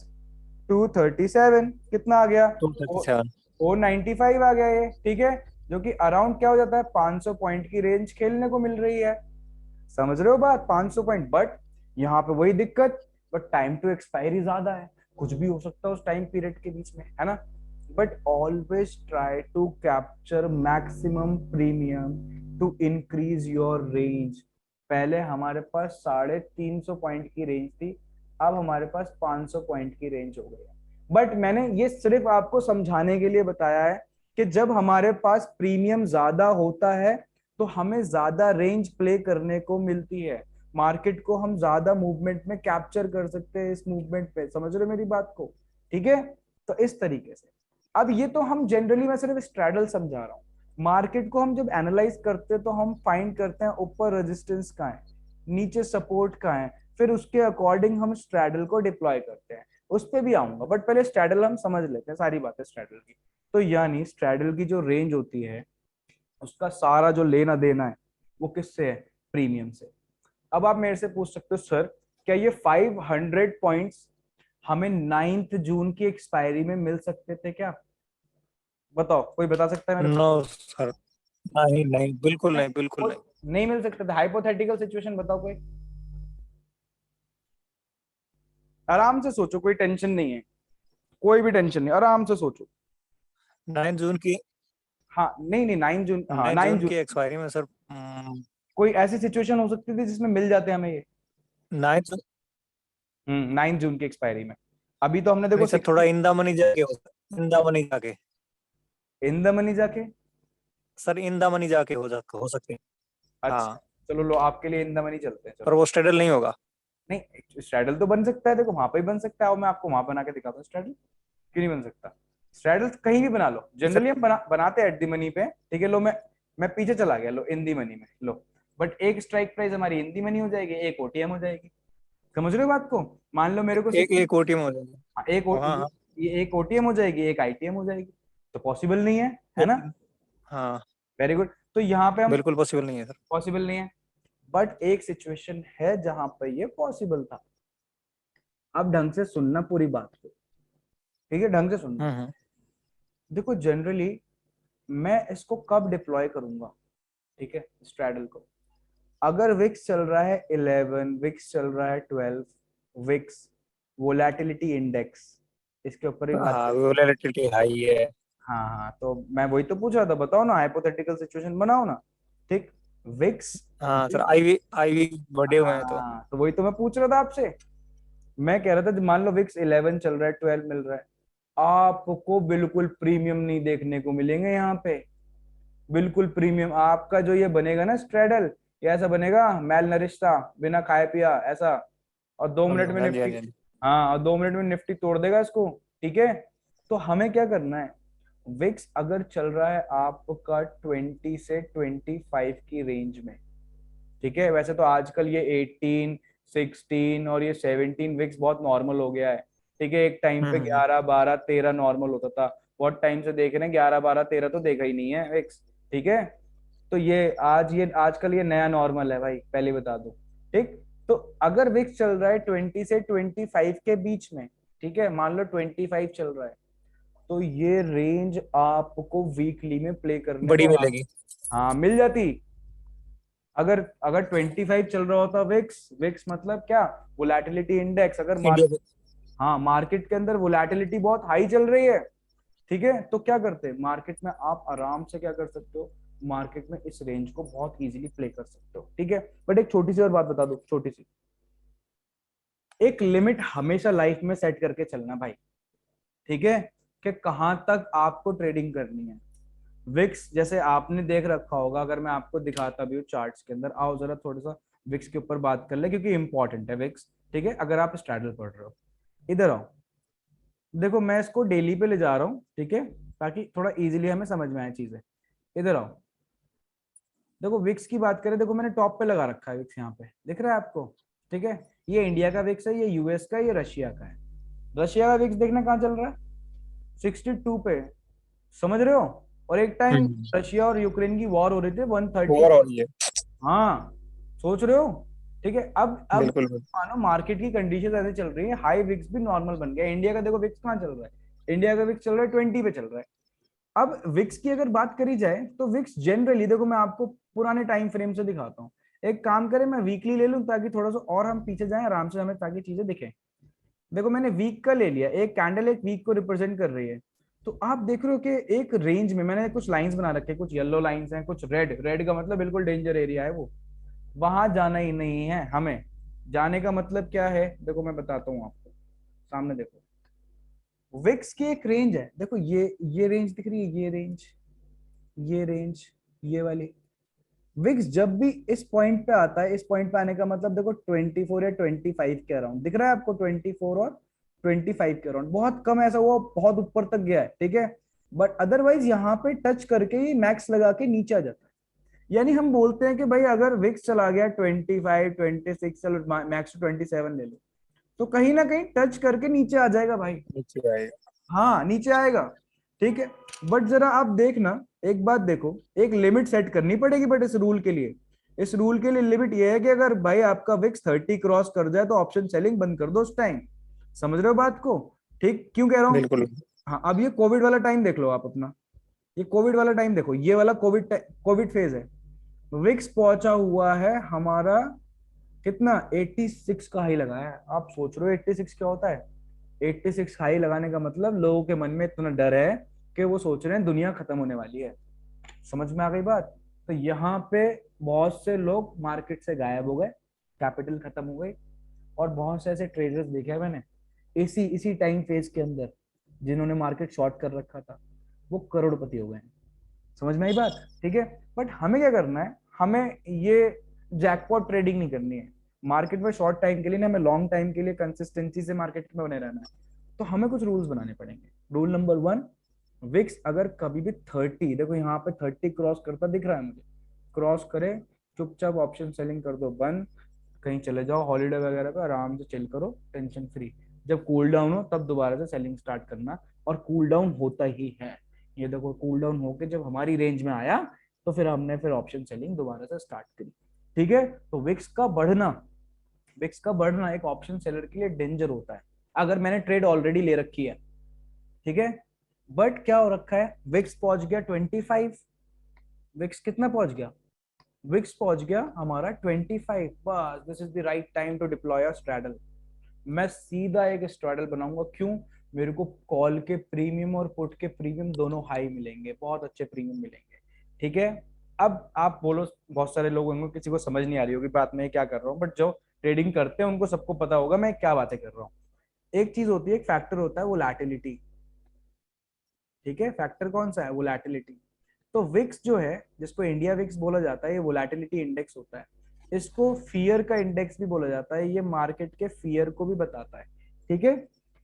237 कितना आ गया? 237। 495 आ गया ये, ठीक है। जो कि अराउंड क्या हो जाता है, 500 पॉइंट की रेंज खेलने को मिल रही है। समझ रहे हो बात, 500 पॉइंट, बट यहाँ पे वही दिक्कत, बट टाइम टू एक्सपायरी ज्यादा है, कुछ भी हो सकता है उस टाइम पीरियड के बीच में, है ना। But always try to capture maximum premium to increase your range. पहले हमारे पास 350 पॉइंट की रेंज थी, अब हमारे पास 500 पॉइंट की रेंज हो गई है। बट मैंने ये सिर्फ आपको समझाने के लिए बताया है कि जब हमारे पास प्रीमियम ज्यादा होता है तो हमें ज्यादा रेंज प्ले करने को मिलती है, मार्केट को हम ज्यादा मूवमेंट में कैप्चर कर सकते हैं, इस मूवमेंट पे, समझ रहे हो मेरी बात को, ठीक है। तो इस तरीके से, अब ये तो हम जनरली, मैं सिर्फ स्ट्रैडल समझा रहा हूँ। मार्केट को हम जब एनालाइज करते हैं तो हम फाइंड करते हैं ऊपर रेजिस्टेंस कहाँ है, नीचे सपोर्ट कहाँ है, फिर उसके अकॉर्डिंग हम स्ट्रैडल को डिप्लॉय करते हैं। उस पर भी आऊंगा, बट पहले स्ट्रैडल हम समझ लेते हैं, सारी बातें स्ट्रैडल की। तो यानी स्ट्रैडल की जो रेंज होती है, उसका सारा जो लेना देना है वो किससे है, प्रीमियम से। अब आप मेरे से पूछ सकते हो सर, क्या ये 500 पॉइंट्स हमें 9 जून की एक्सपायरी में मिल सकते थे क्या? बताओ, कोई बता सकता है मेरे को? नो सर, नहीं नहीं, बिल्कुल नहीं, नहीं, बिल्कुल नहीं। नहीं मिल सकते थे। हाइपोथेटिकल सिचुएशन बताओ कोई, आराम से सोचो, कोई टेंशन नहीं है, कोई भी टेंशन नहीं, आराम से सोचो। 9 जून की हाँ नहीं नहीं, 9 जून, हाँ 9 नाइन जून जून की एक्सपायरी में सर। कोई ऐसी सिचुएशन हो सकती थी जिसमें मिल जाते हमें ये। 9 9 जून की एक्सपायरी में, अभी तो हमने देखो नहीं सर, थोड़ा 16 इन द मनी जाके इन द मनी जाके इन द मनी जाके। सर, इन द मनी जाके हो सकते हैं। अच्छा हाँ, चलो लो, आपके लिए इन द मनी चलते हैं, चलो। पर वो स्ट्रेडल नहीं होगा। नहीं स्ट्रैडल तो बन सकता है, देखो वहां पे ही बन सकता है, और मैं आपको वहां बना के दिखाता हूँ स्ट्रैडल, क्यों नहीं बन सकता? स्ट्रैडल कहीं भी बना लो, सर जनरली हम बनाते हैं एट दी मनी पे, ठीक है। लो मैं पीछे चला गया, लो इन दी मनी में लो, बट एक स्ट्राइक प्राइस हमारी इन दी मनी हो जाएगी, एक ओटीएम हो जाएगी। समझ रहे हो बात को? मान लो मेरे को एक ओटी में हो जाएगा। एक हाँ हाँ। ये एक ओटीएम हो जाएगी, एक आईटीएम हो जाएगी, तो पॉसिबल नहीं है ना। हाँ, वेरी गुड, तो यहाँ पे हम, बिल्कुल पॉसिबल नहीं है सर। पॉसिबल नहीं है, बट एक सिचुएशन है जहां पे ये पॉसिबल था। अब ढंग से सुनना पूरी बात को, ठीक है, ढंग से सुनना। हम्म। देखो जनरली मैं इसको कब डिप्लॉय करूंगा, ठीक है, स्ट्रैडल को, अगर विक्स चल रहा है 11, विक्स चल रहा है 12, विक्स वोलेटिलिटी इंडेक्स, इसके ऊपर ही बात हाँ, करें। वोलेटिलिटी हाई है। हाँ हाँ, तो मैं वही तो पूछ रहा था, बताओ ना, हाइपोथेटिकल सिचुएशन बनाओ ना, ठीक। विक्स, हाँ सर, आईवी बढ़े हुए हैं तो। हाँ तो वही तो मैं पूछ रहा था आपसे। मैं कह रहा था मान लो विक्स 11 चल रहा है, 12 मिल रहा है, आपको बिल्कुल प्रीमियम नहीं देखने को मिलेंगे यहाँ पे, बिल्कुल प्रीमियम। आपका जो ये बनेगा ना स्ट्रेडल, ये ऐसा बनेगा मैल नरिश्ता, बिना खाए पिया ऐसा, और 2 मिनट में हाँ जी, हाँ निफ्टी, जी, हाँ जी। हाँ और 2 मिनट में निफ्टी तोड़ देगा इसको, ठीक है। तो हमें क्या करना है, विक्स अगर चल रहा है आपका 20 से 25 की रेंज में, ठीक है, वैसे तो आजकल ये 18, 16 और ये 17 विक्स बहुत नॉर्मल हो गया है, ठीक है। एक टाइम पे 11, 12, 13 नॉर्मल होता था, बहुत टाइम से देख रहे हैं 11, 12, 13 तो देखा ही नहीं है विक्स, ठीक है। तो ये आजकल ये नया नॉर्मल है भाई, पहले बता दो, ठीक। तो अगर विक्स चल रहा है 20 से 25 के बीच में, ठीक है, मान लो 25 चल रहा है, तो ये रेंज आपको वीकली में प्ले करने बड़ी को मिलेगी। हाँ मिल जाती। अगर अगर 25 चल रहा होता विक्स, विक्स मतलब क्या, वोलेटिलिटी इंडेक्स, अगर इंडिया में। हाँ मार्केट के अंदर वोलेटिलिटी बहुत हाई चल रही है, ठीक है, तो क्या करते हैं मार्केट में, आप आराम से क्या कर सकते हो, मार्केट में इस रेंज को बहुत इजीली प्ले कर सकते हो, ठीक है। बट एक छोटी सी और बात बता दो, छोटी सी, एक लिमिट हमेशा लाइफ में सेट करके चलना भाई, ठीक है, कि कहां तक आपको ट्रेडिंग करनी है। विक्स जैसे आपने देख रखा होगा, अगर मैं आपको दिखाता भी हूँ चार्ट्स के अंदर, आओ जरा थोड़ा सा विक्स के ऊपर बात कर ले, क्योंकि इंपॉर्टेंट है विक्स, ठीक है, अगर आप स्ट्रैडल पढ़ रहे हो। इधर आओ, देखो मैं इसको डेली पे ले जा रहा हूँ, ठीक है, ताकि थोड़ा इजीली हमें समझ में आए चीजें। इधर आओ, देखो विक्स की बात करें, देखो मैंने टॉप पे लगा रखा है विक्स, यहाँ पे दिख रहा है आपको, ठीक है। ये इंडिया का विक्स है, ये यूएस का है, ये रशिया का है। रशिया का विक्स देखना कहाँ चल रहा है, 62 पे, समझ रहे हो। और एक टाइम हम्म। रशिया और यूक्रेन की वॉर हो रही थी, 130 ओवर पे। हो रही है। हाँ, सोच रहे हो, ठीक है। अब बिल्कुल बिल्कुल। मानो मार्केट की कंडीशन ऐसे चल रही है, हाई विक्स भी नॉर्मल बन गया। इंडिया का देखो विक्स कहाँ चल रहा है, इंडिया का विक्स चल रहा है 20 पे चल रहा है। अब विक्स की अगर बात करी जाए, तो विक्स जनरली, देखो मैं आपको पुराने टाइम फ्रेम से दिखाता हूँ। एक काम करें, मैं वीकली ले लूं, ताकि थोड़ा सा और हम पीछे जाएं आराम से, हमें ताकि चीजें दिखें। देखो मैंने वीक का ले लिया, एक कैंडल एक वीक को रिप्रेजेंट कर रही है। तो आप देख रहे हो कि एक रेंज में मैंने कुछ लाइंस बना रखे हैं, कुछ येलो लाइंस हैं, कुछ रेड, रेड का मतलब बिल्कुल डेंजर एरिया है वो, वहां जाना ही नहीं है हमें। जाने का मतलब क्या है, देखो मैं बताता हूँ आपको, सामने देखो, विक्स की एक रेंज है, देखो ये रेंज दिख रही है, ये रेंज, ये रेंज, ये वाली। विक्स जब भी इस पॉइंट पे आता है, इस पॉइंट पे आने का मतलब देखो 24 या 25 के अराउंड दिख रहा है आपको, 24 और 25 के अराउंड, बहुत कम ऐसा हुआ बहुत ऊपर तक गया है, ठीक है। बट अदरवाइज यहाँ पे टच करके ही मैक्स लगा के नीचे आ जाता है। यानी हम बोलते हैं कि भाई अगर विक्स चला गया 25, 26, चलो मैक्स 27 ले लो, तो कहीं ना कहीं टच करके नीचे आ जाएगा भाई। नीचे आएगा। हाँ नीचे आएगा, ठीक है। बट जरा आप देखना, एक बात देखो, एक लिमिट सेट करनी पड़ेगी, बट इस रूल के लिए, इस रूल के लिए लिमिट ये है कि अगर भाई आपका विक्स 30 क्रॉस कर जाए, तो ऑप्शन सेलिंग बंद कर दो उस टाइम। समझ रहे हो बात को, ठीक, क्यों कह रहा हूँ। बिल्कुल। हाँ, अब ये कोविड वाला टाइम देख लो आप अपना, ये कोविड वाला टाइम देखो, ये वाला कोविड कोविड फेज है। विक्स पहुंचा हुआ है हमारा कितना, 86 का हाई लगाया है। आप सोच रहे हो 86 क्या होता है, 86 हाई लगाने का मतलब लोगों के मन में इतना डर है कि वो सोच रहे हैं दुनिया खत्म होने वाली है। समझ में आ गई बात। तो यहाँ पे बहुत से लोग मार्केट से गायब हो गए, कैपिटल खत्म हो गई, और बहुत से ऐसे ट्रेडर्स देखे हैं मैंने इसी इसी टाइम फेज के अंदर, जिन्होंने मार्केट शॉर्ट कर रखा था, वो करोड़पति हो गए हैं। समझ में आई बात, ठीक है। बट हमें क्या करना है, हमें ये जैकपॉट ट्रेडिंग नहीं करनी है मार्केट में शॉर्ट टाइम के लिए ना, हमें लॉन्ग टाइम के लिए कंसिस्टेंसी से मार्केट में बने रहना है। तो हमें कुछ रूल्स बनाने पड़ेंगे। रूल नंबर 1, विक्स अगर कभी भी 30, देखो यहाँ पे 30 क्रॉस करता दिख रहा है मुझे, क्रॉस करे, चुपचाप ऑप्शन सेलिंग कर दो बंद, कहीं चले जाओ हॉलीडे वगैरह पे, आराम से चिल करो, टेंशन फ्री। जब कूल डाउन हो तब दोबारा से सेलिंग स्टार्ट करना, और कूल डाउन होता ही है। ये देखो कूल डाउन होके जब हमारी रेंज में आया, तो फिर हमने फिर ऑप्शन सेलिंग दोबारा से स्टार्ट करी, ठीक है। तो विक्स का बढ़ना एक ऑप्शन सेलर के लिए डेंजर होता है, अगर मैंने ट्रेड ऑलरेडी ले रखी है, ठीक है। बट क्या हो रखा है, विक्स पहुंच गया 25, विक्स कितना पहुंच गया, विक्स पहुंच गया हमारा 25, बस this is the right time to deploy a straddle. मैं सीधा एक स्ट्रैडल बनाऊंगा, क्यों, मेरे को कॉल के प्रीमियम और पुट के प्रीमियम दोनों हाई मिलेंगे, बहुत अच्छे प्रीमियम मिलेंगे, ठीक है। अब आप बोलो, बहुत सारे लोग होंगे किसी को समझ नहीं आ रही होगी बात मैं क्या कर रहा हूँ, बट जो ट्रेडिंग करते हैं उनको सबको पता होगा मैं क्या बातें कर रहा हूँ। एक चीज होती है, एक फैक्टर होता है वोलेटिलिटी, ठीक है। फैक्टर कौन सा है, वोलेटिलिटी। तो विक्स जो है, जिसको इंडिया विक्स बोला जाता है, ये वोलेटिलिटी इंडेक्स होता है। इसको फियर का इंडेक्स भी बोला जाता है, ये मार्केट के फियर को भी बताता है, ठीक है।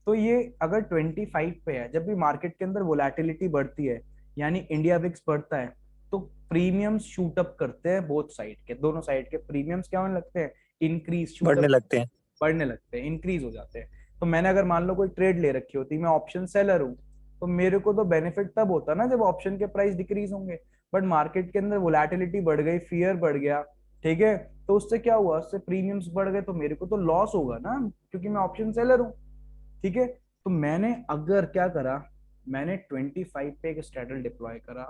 तो ये अगर 25 पे है, जब भी मार्केट के अंदर वोलेटिलिटी बढ़ती है यानी इंडिया विक्स बढ़ता है, तो प्रीमियम्स शूट अप करते हैं, बोथ साइड के, दोनों साइड के प्रीमियम्स क्या होने लगते हैं, इंक्रीज, शूट बढ़ने अप, लगते हैं। बढ़ने लगते हैं, इंक्रीज हो जाते हैं। तो मैंने अगर मान लो कोई ट्रेड ले रखी होती, मैं ऑप्शन सेलर हूँ, तो मेरे को तो बेनिफिट तब होता ना जब ऑप्शन के प्राइस डिक्रीज होंगे। बट मार्केट के अंदर वोलेटिलिटी बढ़ गई, फियर बढ़ गया, ठीक है, तो उससे क्या हुआ, उससे प्रीमियम्स बढ़ गए, तो मेरे को तो लॉस होगा ना, क्योंकि मैं ऑप्शन सेलर हूँ, ठीक है। तो मैंने अगर क्या करा, मैंने 25 पे एक स्ट्रेटल डिप्लॉय करा,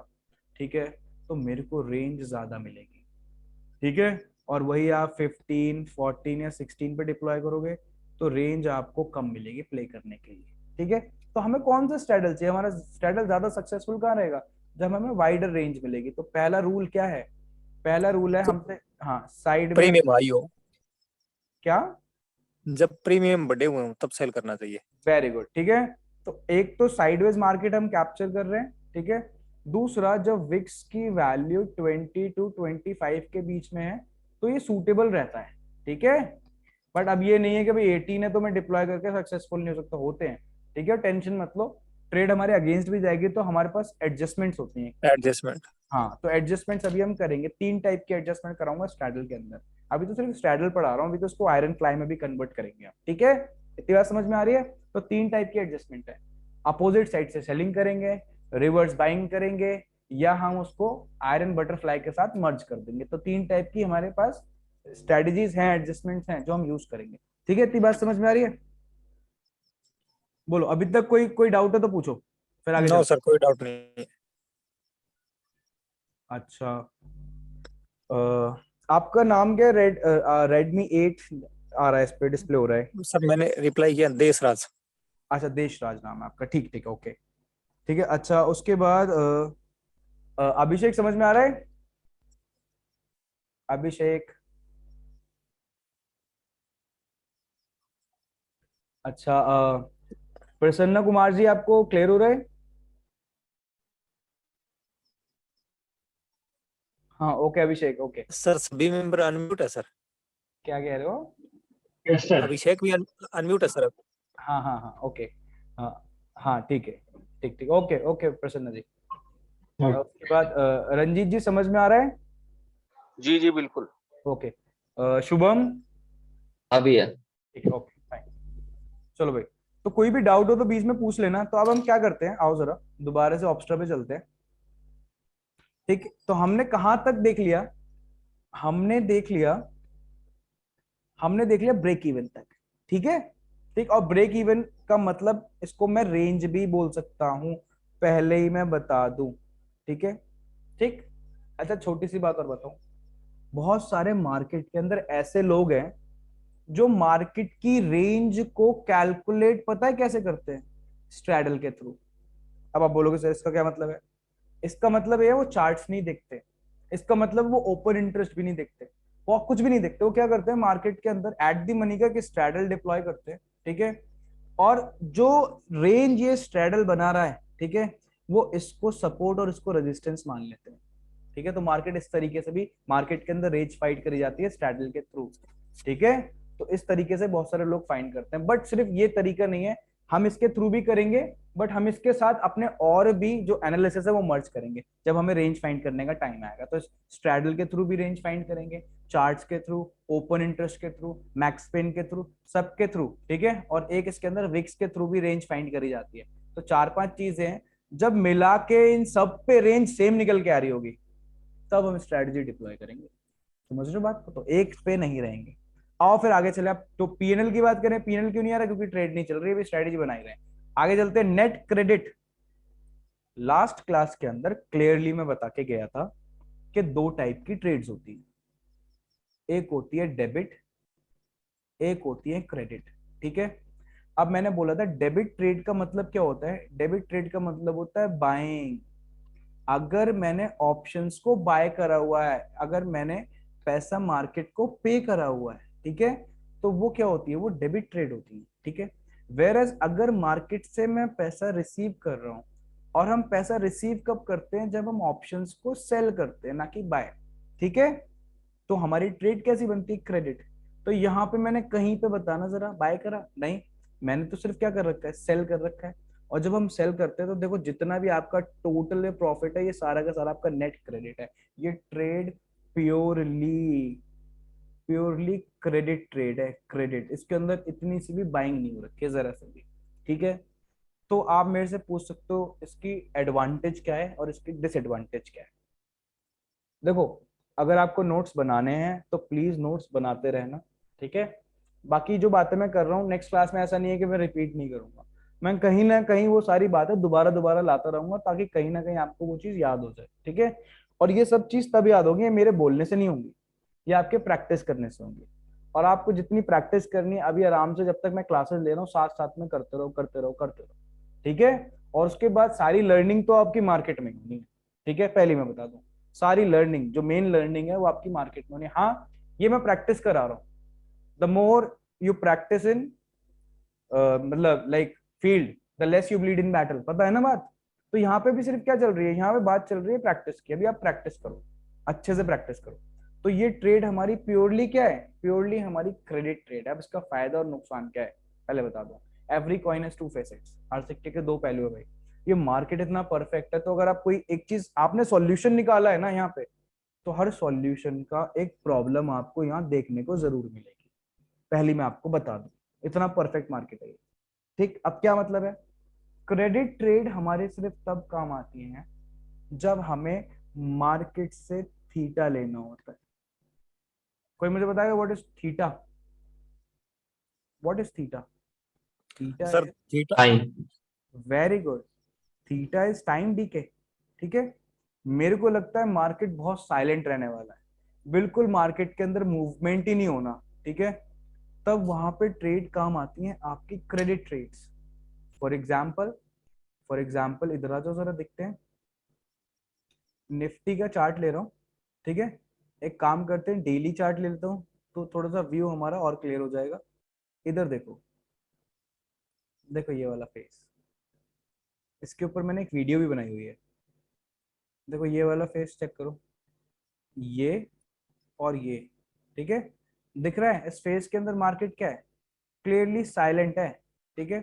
ठीक है, तो मेरे को रेंज ज्यादा मिलेगी, ठीक है। और वही आप 15, 14 या 16 पे डिप्लॉय करोगे तो रेंज आपको कम मिलेगी प्ले करने के लिए, ठीक है। तो हमें कौन सा स्ट्रेटल चाहिए, हमारा स्ट्रेटल ज्यादा सक्सेसफुल कहाँ रहेगा, जब हमें वाइडर रेंज मिलेगी। तो पहला रूल क्या है, पहला रूल है हमसे, हाँ, साइडवेज, प्रीमियम आई हो, क्या, जब प्रीमियम बढ़े हुए हो तब सेल करना चाहिए। वेरी गुड, ठीक है। तो एक तो साइडवेज मार्केट हम कैप्चर कर रहे हैं, ठीक है। दूसरा, जब विक्स की वैल्यू 20 to 25 के बीच में है तो ये सूटेबल रहता है, ठीक है। बट अब ये नहीं है कि भाई 18 है तो मैं डिप्लॉय करके सक्सेसफुल नहीं हो सकता, होते हैं, ठीक है, टेंशन मत लो। ट्रेड हमारे अगेंस्ट भी जाएगी तो हमारे पास एडजस्टमेंट्स होती हैं। एडजस्टमेंट। हाँ, तो एडजस्टमेंट्स अभी हम करेंगे, 3 टाइप के एडजस्टमेंट कराऊंगा स्ट्रैडल के अंदर। अभी तो सिर्फ स्ट्रैडल पढ़ा रहा हूँ, अभी तो उसको आयरन फ्लाई में भी कन्वर्ट करेंगे आप, ठीक है। इतनी बात समझ में आ रही है। तो 3 टाइप की एडजस्टमेंट है, अपोजिट साइड से सेलिंग करेंगे, रिवर्स बाइंग करेंगे, या हम उसको आयरन बटरफ्लाई के साथ मर्ज कर देंगे। तो 3 टाइप की हमारे पास स्ट्रेटजीज हैं, एडजस्टमेंट्स हैं जो हम यूज करेंगे, ठीक है। इतनी बात समझ में आ रही है। बोलो, अभी तक कोई डाउट है तो पूछो, फिर आगे नो चलते सर, कोई डाउट नहीं है। हैं। अच्छा, आपका नाम क्या है, रेडमी 8 आ रहा है, इस पे डिस्प्ले हो रहा है। सर मैंने रिप्लाई किया देश राज। अच्छा, देश राज नाम है आपका, ठीक ठीक है, ओके, ठीक है। अच्छा, उसके बाद अभिषेक समझ में आ रहा है, अभिषेक। अच्छा, प्रसन्ना कुमार जी आपको क्लियर हो रहा है। हाँ, ओके अभिषेक, ओके। सर सभी मेंबर अनम्यूट है सर। क्या कह रहे हो। Yes sir. अभिषेक भी अनम्यूट है सर। हाँ हाँ हाँ, ओके, हाँ हाँ, ठीक है, ठीक ठीक, ओके ओके प्रसन्ना जी। उसके बाद रंजीत जी समझ में आ रहा है। जी जी बिल्कुल। ओके, शुभम। अभी है। ठीक है, ओके फाइन। चलो भाई, तो कोई भी डाउट हो तो बीच में पूछ लेना। तो अब हम क्या करते हैं, आओ जरा दोबारा से ऑब्स्ट्रा पे चलते हैं, ठीक। तो हमने कहां तक देख लिया, हमने देख लिया, हमने देख लिया ब्रेक इवन तक, ठीक है, ठीक। और ब्रेक इवन का मतलब इसको मैं रेंज भी बोल सकता हूं, पहले ही मैं बता दूं, ठीक है, ठीक। अच्छा, छोटी सी बात और बताऊं, बहुत सारे मार्केट के अंदर ऐसे लोग हैं जो मार्केट की रेंज को कैलकुलेट पता है कैसे करते हैं, स्ट्रैडल के थ्रू। अब आप बोलोगे सर इसका क्या मतलब है, इसका मतलब ये वो चार्ट्स नहीं देखते, इसका मतलब वो ओपन इंटरेस्ट भी नहीं देखते, वो कुछ भी नहीं देखते। वो क्या करते हैं, मार्केट के अंदर एट दी मनी का कि स्ट्रैडल डिप्लॉय करते हैं, ठीक है। और जो रेंज ये स्ट्रैडल बना रहा है, ठीक है, वो इसको सपोर्ट और इसको रेजिस्टेंस मान लेते हैं, ठीक है। तो मार्केट इस तरीके से भी, मार्केट के अंदर रेंज फाइट करी जाती है स्ट्रैडल के थ्रू, ठीक है। तो इस तरीके से बहुत सारे लोग फाइंड करते हैं, बट सिर्फ ये तरीका नहीं है, हम इसके थ्रू भी करेंगे, बट हम इसके साथ अपने और भी जो एनालिसिस है वो मर्ज करेंगे जब हमें रेंज फाइंड करने का टाइम आएगा। तो स्ट्रैडल के थ्रू भी रेंज फाइंड करेंगे, चार्ट्स के थ्रू, ओपन इंटरेस्ट के थ्रू, मैक्स पेन के थ्रू, सबके थ्रू, ठीक है। और एक इसके अंदर विक्स के थ्रू भी रेंज फाइंड करी जाती है। तो 4-5 चीजें हैं, जब मिला के इन सब पे रेंज सेम निकल के आ रही होगी तब हम स्ट्रेटजी डिप्लॉय करेंगे, समझ रहे हो बात को। तो एक पे नहीं रहेंगे। आओ फिर आगे चले। आप तो पीएनएल की बात करें, पीएनएल क्यों नहीं आ रहा, क्योंकि ट्रेड नहीं चल रही है, स्ट्रेटजी बना ही रहे हैं। आगे चलते हैं, नेट क्रेडिट। लास्ट क्लास के अंदर क्लियरली मैं बता के गया था कि 2 टाइप की ट्रेड्स होती है, एक होती है डेबिट, एक होती है क्रेडिट, ठीक है। अब मैंने बोला था डेबिट ट्रेड का मतलब क्या होता है, डेबिट ट्रेड का मतलब होता है बाइंग। अगर मैंने ऑप्शंस को बाय करा हुआ है, अगर मैंने पैसा मार्केट को पे करा हुआ है, ठीक है, तो वो क्या होती है, वो डेबिट ट्रेड होती है, ठीक है। वेयर एज अगर मार्केट से मैं पैसा रिसीव कर रहा हूं, और हम पैसा रिसीव कब करते हैं, जब हम ऑप्शंस को सेल करते हैं, ना कि बाय, ठीक है। तो हमारी ट्रेड कैसी बनती है, क्रेडिट। तो यहाँ पे मैंने कहीं पे बताना जरा, बाय करा नहीं, मैंने तो सिर्फ क्या कर रखा है, सेल कर रखा है। और जब हम सेल करते हैं तो देखो जितना भी आपका टोटल प्रॉफिट है ये सारा का सारा आपका नेट क्रेडिट है। ये trade purely purely credit trade है, क्रेडिट। इसके अंदर इतनी सी भी बाइंग नहीं हो रखी है जरा से भी, ठीक है। तो आप मेरे से पूछ सकते हो इसकी एडवांटेज क्या है और इसकी डिसएडवांटेज क्या है। देखो अगर आपको नोट्स बनाने हैं तो प्लीज नोट्स बनाते रहना, ठीक है। बाकी जो बातें मैं कर रहा हूँ नेक्स्ट क्लास में ऐसा नहीं है कि मैं रिपीट नहीं करूंगा, मैं कहीं ना कहीं वो सारी बातें दोबारा दोबारा लाता रहूंगा ताकि कहीं ना कहीं आपको वो चीज याद हो जाए, ठीक है। और ये सब चीज तब याद होगी, ये मेरे बोलने से नहीं होंगी, ये आपके प्रैक्टिस करने से होंगी। और आपको जितनी प्रैक्टिस करनी है अभी आराम से, जब तक मैं क्लासेस ले रहा हूँ साथ साथ में करते रहो करते रहो करते रहो, ठीक है। और उसके बाद सारी लर्निंग तो आपकी मार्केट में होनी है, ठीक है। पहले मैं बता दूं सारी लर्निंग जो मेन लर्निंग है वो आपकी मार्केट में होनी है। हाँ ये मैं प्रैक्टिस करा रहा हूँ, the more you practice in मतलब like field the less you bleed in battle, पता है ना बात। तो यहाँ पे भी सिर्फ क्या चल रही है, यहाँ पे बात चल रही है प्रैक्टिस की। अभी आप प्रैक्टिस करो, अच्छे से प्रैक्टिस करो। तो ये ट्रेड हमारी प्योरली क्या है, प्योरली हमारी क्रेडिट ट्रेड है। अब इसका फायदा और नुकसान क्या है पहले बता दो। Every coin has two faces, हर सिक्के के दो पहलू है भाई। ये मार्केट इतना परफेक्ट है तो अगर आप कोई एक चीज आपने सॉल्यूशन निकाला है ना यहाँ पे, तो हर सॉल्यूशन का एक प्रॉब्लम आपको यहाँ देखने को जरूर मिलेगी, पहली मैं आपको बता दूं। इतना परफेक्ट मार्केट है ये, ठीक। अब क्या मतलब है, क्रेडिट ट्रेड हमारे सिर्फ तब काम आती है जब हमें मार्केट से थीटा लेना होता है। कोई मुझे बताएगा what is theta, what is theta? Theta sir is, theta time. Very good, theta is time DK, ठीक है। मेरे को लगता है मार्केट बहुत साइलेंट रहने वाला है, बिल्कुल मार्केट के अंदर मूवमेंट ही नहीं होना, ठीक है। तब वहां पे ट्रेड काम आती है आपकी क्रेडिट ट्रेड्स। फॉर एग्जाम्पल, इधर आ जाओ जरा देखते हैं। निफ्टी का चार्ट ले रहा हूँ, ठीक है। एक काम करते हैं डेली चार्ट ले लेता हूँ तो थोड़ा सा व्यू हमारा और क्लियर हो जाएगा। इधर देखो, देखो ये वाला फेस, इसके ऊपर मैंने एक वीडियो भी बनाई हुई है। देखो ये वाला फेस चेक करो, ये और ये, ठीक है। दिख रहा है इस फेस के अंदर मार्केट क्या है, क्लियरली साइलेंट है, ठीक है।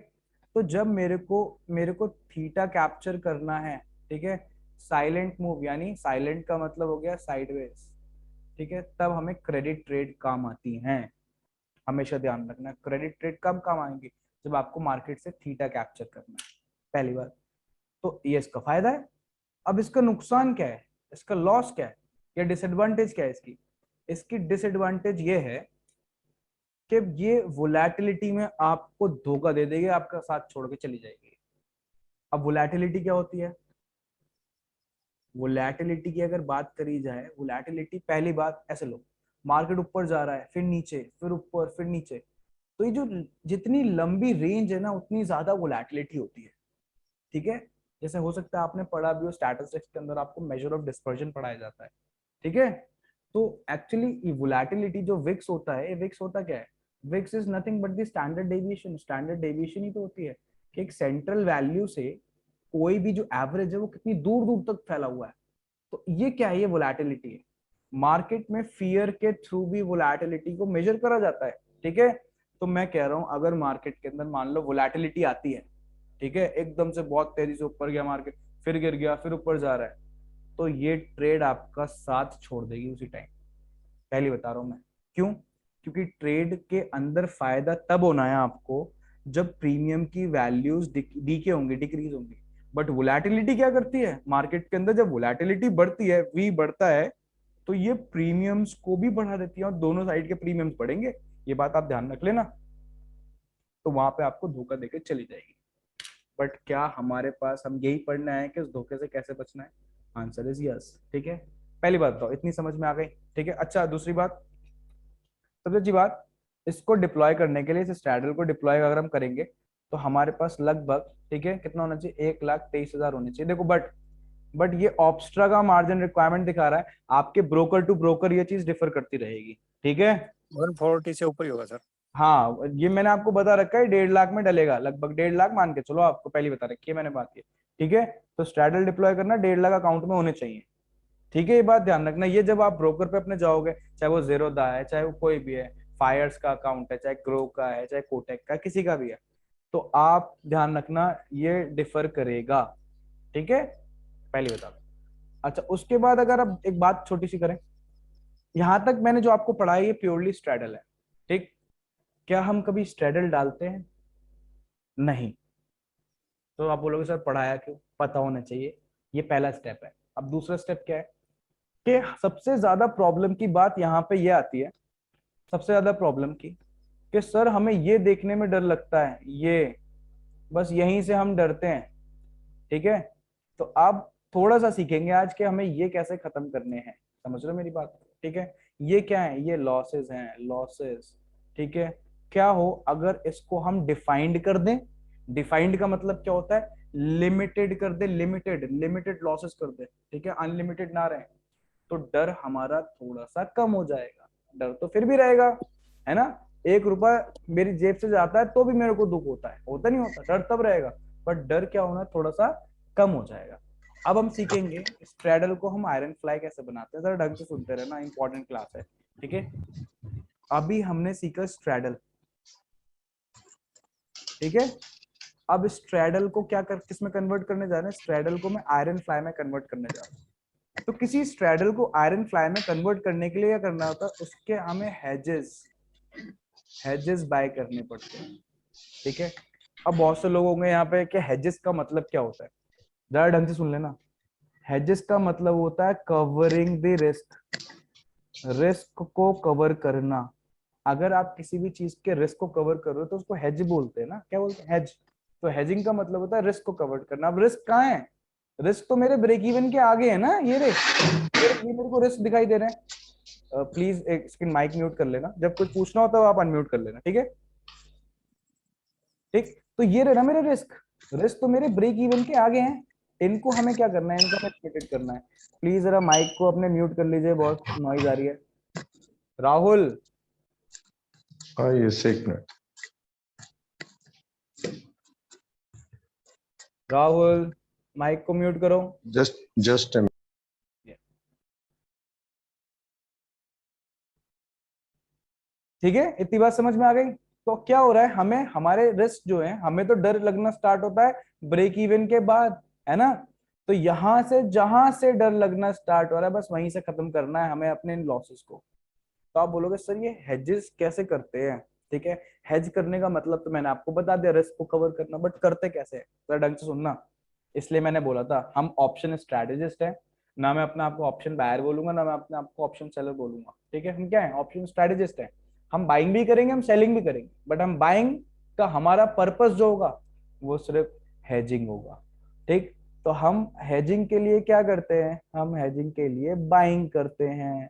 तो जब मेरे को थीटा कैप्चर करना है, ठीक है, साइलेंट मूव यानी साइलेंट का मतलब हो गया साइडवेज, ठीक है, तब हमें क्रेडिट ट्रेड काम आती हैं। हमेशा ध्यान रखना क्रेडिट ट्रेड कब काम आएंगी, जब आपको मार्केट से थीटा कैप्चर करना है, पहली बात। तो ये इसका फायदा है। अब इसका नुकसान क्या है, इसका लॉस क्या है या डिसएडवांटेज क्या है इसकी? इसकी डिसएडवांटेज ये है कि ये वोलैटिलिटी में आपको धोखा दे देगी, आपका साथ छोड़ के चली जाएगी। अब वोलैटिलिटी क्या होती है, वोलैटिलिटी की अगर बात करी जाए, वोलैटिलिटी पहली बात ऐसे लो, मार्केट ऊपर जा रहा है फिर नीचे फिर ऊपर फिर नीचे, तो ये जो जितनी लंबी रेंज है ना उतनी ज्यादा वोलैटिलिटी होती है, ठीक है। जैसे हो सकता है आपने पढ़ा भी हो स्टैटिस्टिक्स के अंदर, आपको मेजर ऑफ डिस्पर्जन पढ़ाया जाता है, ठीक है। तो एक्चुअली वोलैटिलिटी जो विक्स होता है, विक्स होता क्या है, VIX is nothing but the standard deviation. Standard deviation ही तो होती है कि एक सेंट्रल वैल्यू से कोई भी जो एवरेज है वो कितनी दूर दूर तक फैला हुआ है। तो ये क्या है, ये वोलैटिलिटी है। मार्केट में फियर के थ्रू भी वोलैटिलिटी को मेजर करा जाता है, ठीक है। तो मैं कह रहा हूं अगर मार्केट के अंदर मान लो वोलैटिलिटी आती है, ठीक है, एकदम से बहुत तेजी से ऊपर गया मार्केट, फिर गिर गया फिर ऊपर जा रहा है, तो ये ट्रेड आपका साथ छोड़ देगी उसी टाइम, पहले बता रहा हूं मैं। क्यों? क्योंकि ट्रेड के अंदर फायदा तब होना है आपको जब प्रीमियम की वैल्यूज डीके होंगी, डिक्रीज होंगी। बट वोलैटिलिटी क्या करती है मार्केट के अंदर, जब वोलैटिलिटी बढ़ती है, वी बढ़ता है, तो ये प्रीमियम्स को भी बढ़ा देती है और दोनों साइड के प्रीमियम्स बढ़ेंगे। ये बात आप ध्यान रख लेना। तो वहां पे आपको धोखा देके चली जाएगी। बट क्या हमारे पास हम यही पढ़ना है कि उस धोखे से कैसे बचना है? आंसर इज यस, ठीक है। पहली बात तो इतनी समझ में आ गई, ठीक है। अच्छा दूसरी बात, सबसे अच्छी बात, इसको डिप्लॉय करने के लिए, इस स्ट्रैडल को डिप्लॉय अगर हम करेंगे तो हमारे पास लगभग, ठीक है, कितना होना चाहिए, 1,23,000 होने चाहिए। देखो बट ये ऑब्स्ट्रा का मार्जिन रिक्वायरमेंट दिखा रहा है, आपके ब्रोकर टू ब्रोकर ये चीज डिफर करती रहेगी, ठीक है। 140 से ऊपर ही होगा सर। हाँ ये मैंने आपको बता रखा है 1.5 लाख में डलेगा, लगभग 1.5 लाख मान के चलो, आपको पहले बता रखी है मैंने बात की, ठीक है। तो स्ट्रैडल डिप्लॉय करना 1.5 लाख अकाउंट में होने चाहिए, ठीक है। ये बात ध्यान रखना। ये जब आप ब्रोकर पे अपने जाओगे, चाहे वो ज़ीरोधा है, चाहे वो कोई भी है, फायर्स का अकाउंट है, चाहे ग्रो का है, चाहे कोटेक का, किसी का भी है, तो आप ध्यान रखना ये डिफर करेगा, ठीक है, पहले बता दो। अच्छा, उसके बाद अगर अब एक बात छोटी सी करें, यहां तक मैंने जो आपको पढ़ाया ये प्योरली स्ट्रैडल है, ठीक। क्या हम कभी स्ट्रैडल डालते हैं? नहीं। तो आप बोलोगे सर पढ़ाया क्यों, पता होना चाहिए, ये पहला स्टेप है। अब दूसरा स्टेप क्या है कि सबसे ज्यादा प्रॉब्लम की बात यहाँ पे ये आती है, सबसे ज्यादा प्रॉब्लम की, कि सर हमें ये देखने में डर लगता है, ये बस यहीं से हम डरते हैं, ठीक है। तो आप थोड़ा सा सीखेंगे आज कि हमें ये कैसे खत्म करने हैं, समझ रहे हो मेरी बात, ठीक है। ये क्या है, ये लॉसेस हैं, लॉसेस, ठीक है। क्या हो अगर इसको हम डिफाइंड कर दें, डिफाइंड का मतलब क्या होता है, लिमिटेड कर दे, लिमिटेड लिमिटेड लॉसेस कर दे, ठीक है, अनलिमिटेड ना रहे, तो डर हमारा थोड़ा सा कम हो जाएगा। डर तो फिर भी रहेगा, है ना, 1 रुपया मेरी जेब से जाता है तो भी मेरे को दुख होता है, होता नहीं होता, डर तब रहेगा, बट डर क्या होना, थोड़ा सा कम हो जाएगा। अब हम सीखेंगे स्ट्रैडल को हम आयरन फ्लाई कैसे बनाते हैं, जरा ढंग से सुनते रहना, इंपॉर्टेंट क्लास है, ठीक है। अभी हमने सीखा स्ट्रैडल, ठीक है। अब स्ट्रैडल को क्या कर, किसमें कन्वर्ट करने जा रहे हैं, स्ट्रैडल को मैं आयरन फ्लाई में कन्वर्ट करने जा रहा हूँ। तो किसी स्ट्रैडल को आयरन फ्लाई में कन्वर्ट करने के लिए क्या करना होता है, उसके हमें हेजेस बाय करने पड़ते हैं, ठीक है। अब बहुत से लोग होंगे यहाँ पे कि हेजेस का मतलब क्या होता है, जरा ढंग से सुन लेना। हेजेस का मतलब होता है कवरिंग द रिस्क, रिस्क को कवर करना। अगर आप किसी भी चीज के रिस्क को कवर कर रहे हो तो उसको हेज बोलते हैं ना, क्या बोलते हैं, हेज। तो हेजिंग का मतलब होता है रिस्क को कवर करना। अब रिस्क कहाँ है, रिस्क तो मेरे ब्रेक इवन के आगे है ना, ये मेरे को रिस्क दिखाई दे रहे हैं। प्लीज एक सेकंड माइक म्यूट कर लेना, जब कुछ पूछना हो तो आप अनम्यूट कर लेना, ठीक है, ठीक। तो ये रहे ना मेरे रिस्क, रिस्क तो मेरे ब्रेक इवन के आगे हैं, इनको हमें क्या करना है, इनको हमें लिमिटेड करना है। प्लीज जरा माइक को अपने म्यूट कर लीजिए, बहुत नॉइज आ रही है। राहुल, हाँ, ये एक मिनट। राहुल माइक को म्यूट करो। जस्ट ठीक है, इतनी बात समझ में आ गई। तो क्या हो रहा है, हमें हमारे रिस्क जो है, हमें तो डर लगना स्टार्ट होता है ब्रेक इवन के बाद, है ना। तो यहां से जहां से डर लगना स्टार्ट हो रहा है, बस वहीं से खत्म करना है हमें अपने इन लॉसेस को। तो आप बोलोगे सर ये हेजेस कैसे करते हैं, ठीक है। हेज करने का मतलब तो मैंने आपको बता दिया, रिस्क को कवर करना, बट करते कैसे, जरा ढंग से सुनना। इसलिए मैंने बोला था हम ऑप्शन स्ट्रेटेजिस्ट है, ना मैं अपने आपको ऑप्शन बायर बोलूंगा, ना मैं अपने आपको ऑप्शन सेलर बोलूंगा, ठीक है। हम क्या है, ऑप्शन स्ट्रेटेजिस्ट है। हम बाइंग भी करेंगे, हम सेलिंग भी करेंगे, बट हम बाइंग का हमारा पर्पस जो होगा वो सिर्फ हेजिंग होगा, ठीक। तो हम हेजिंग के लिए क्या करते हैं, हम हेजिंग के लिए बाइंग करते हैं।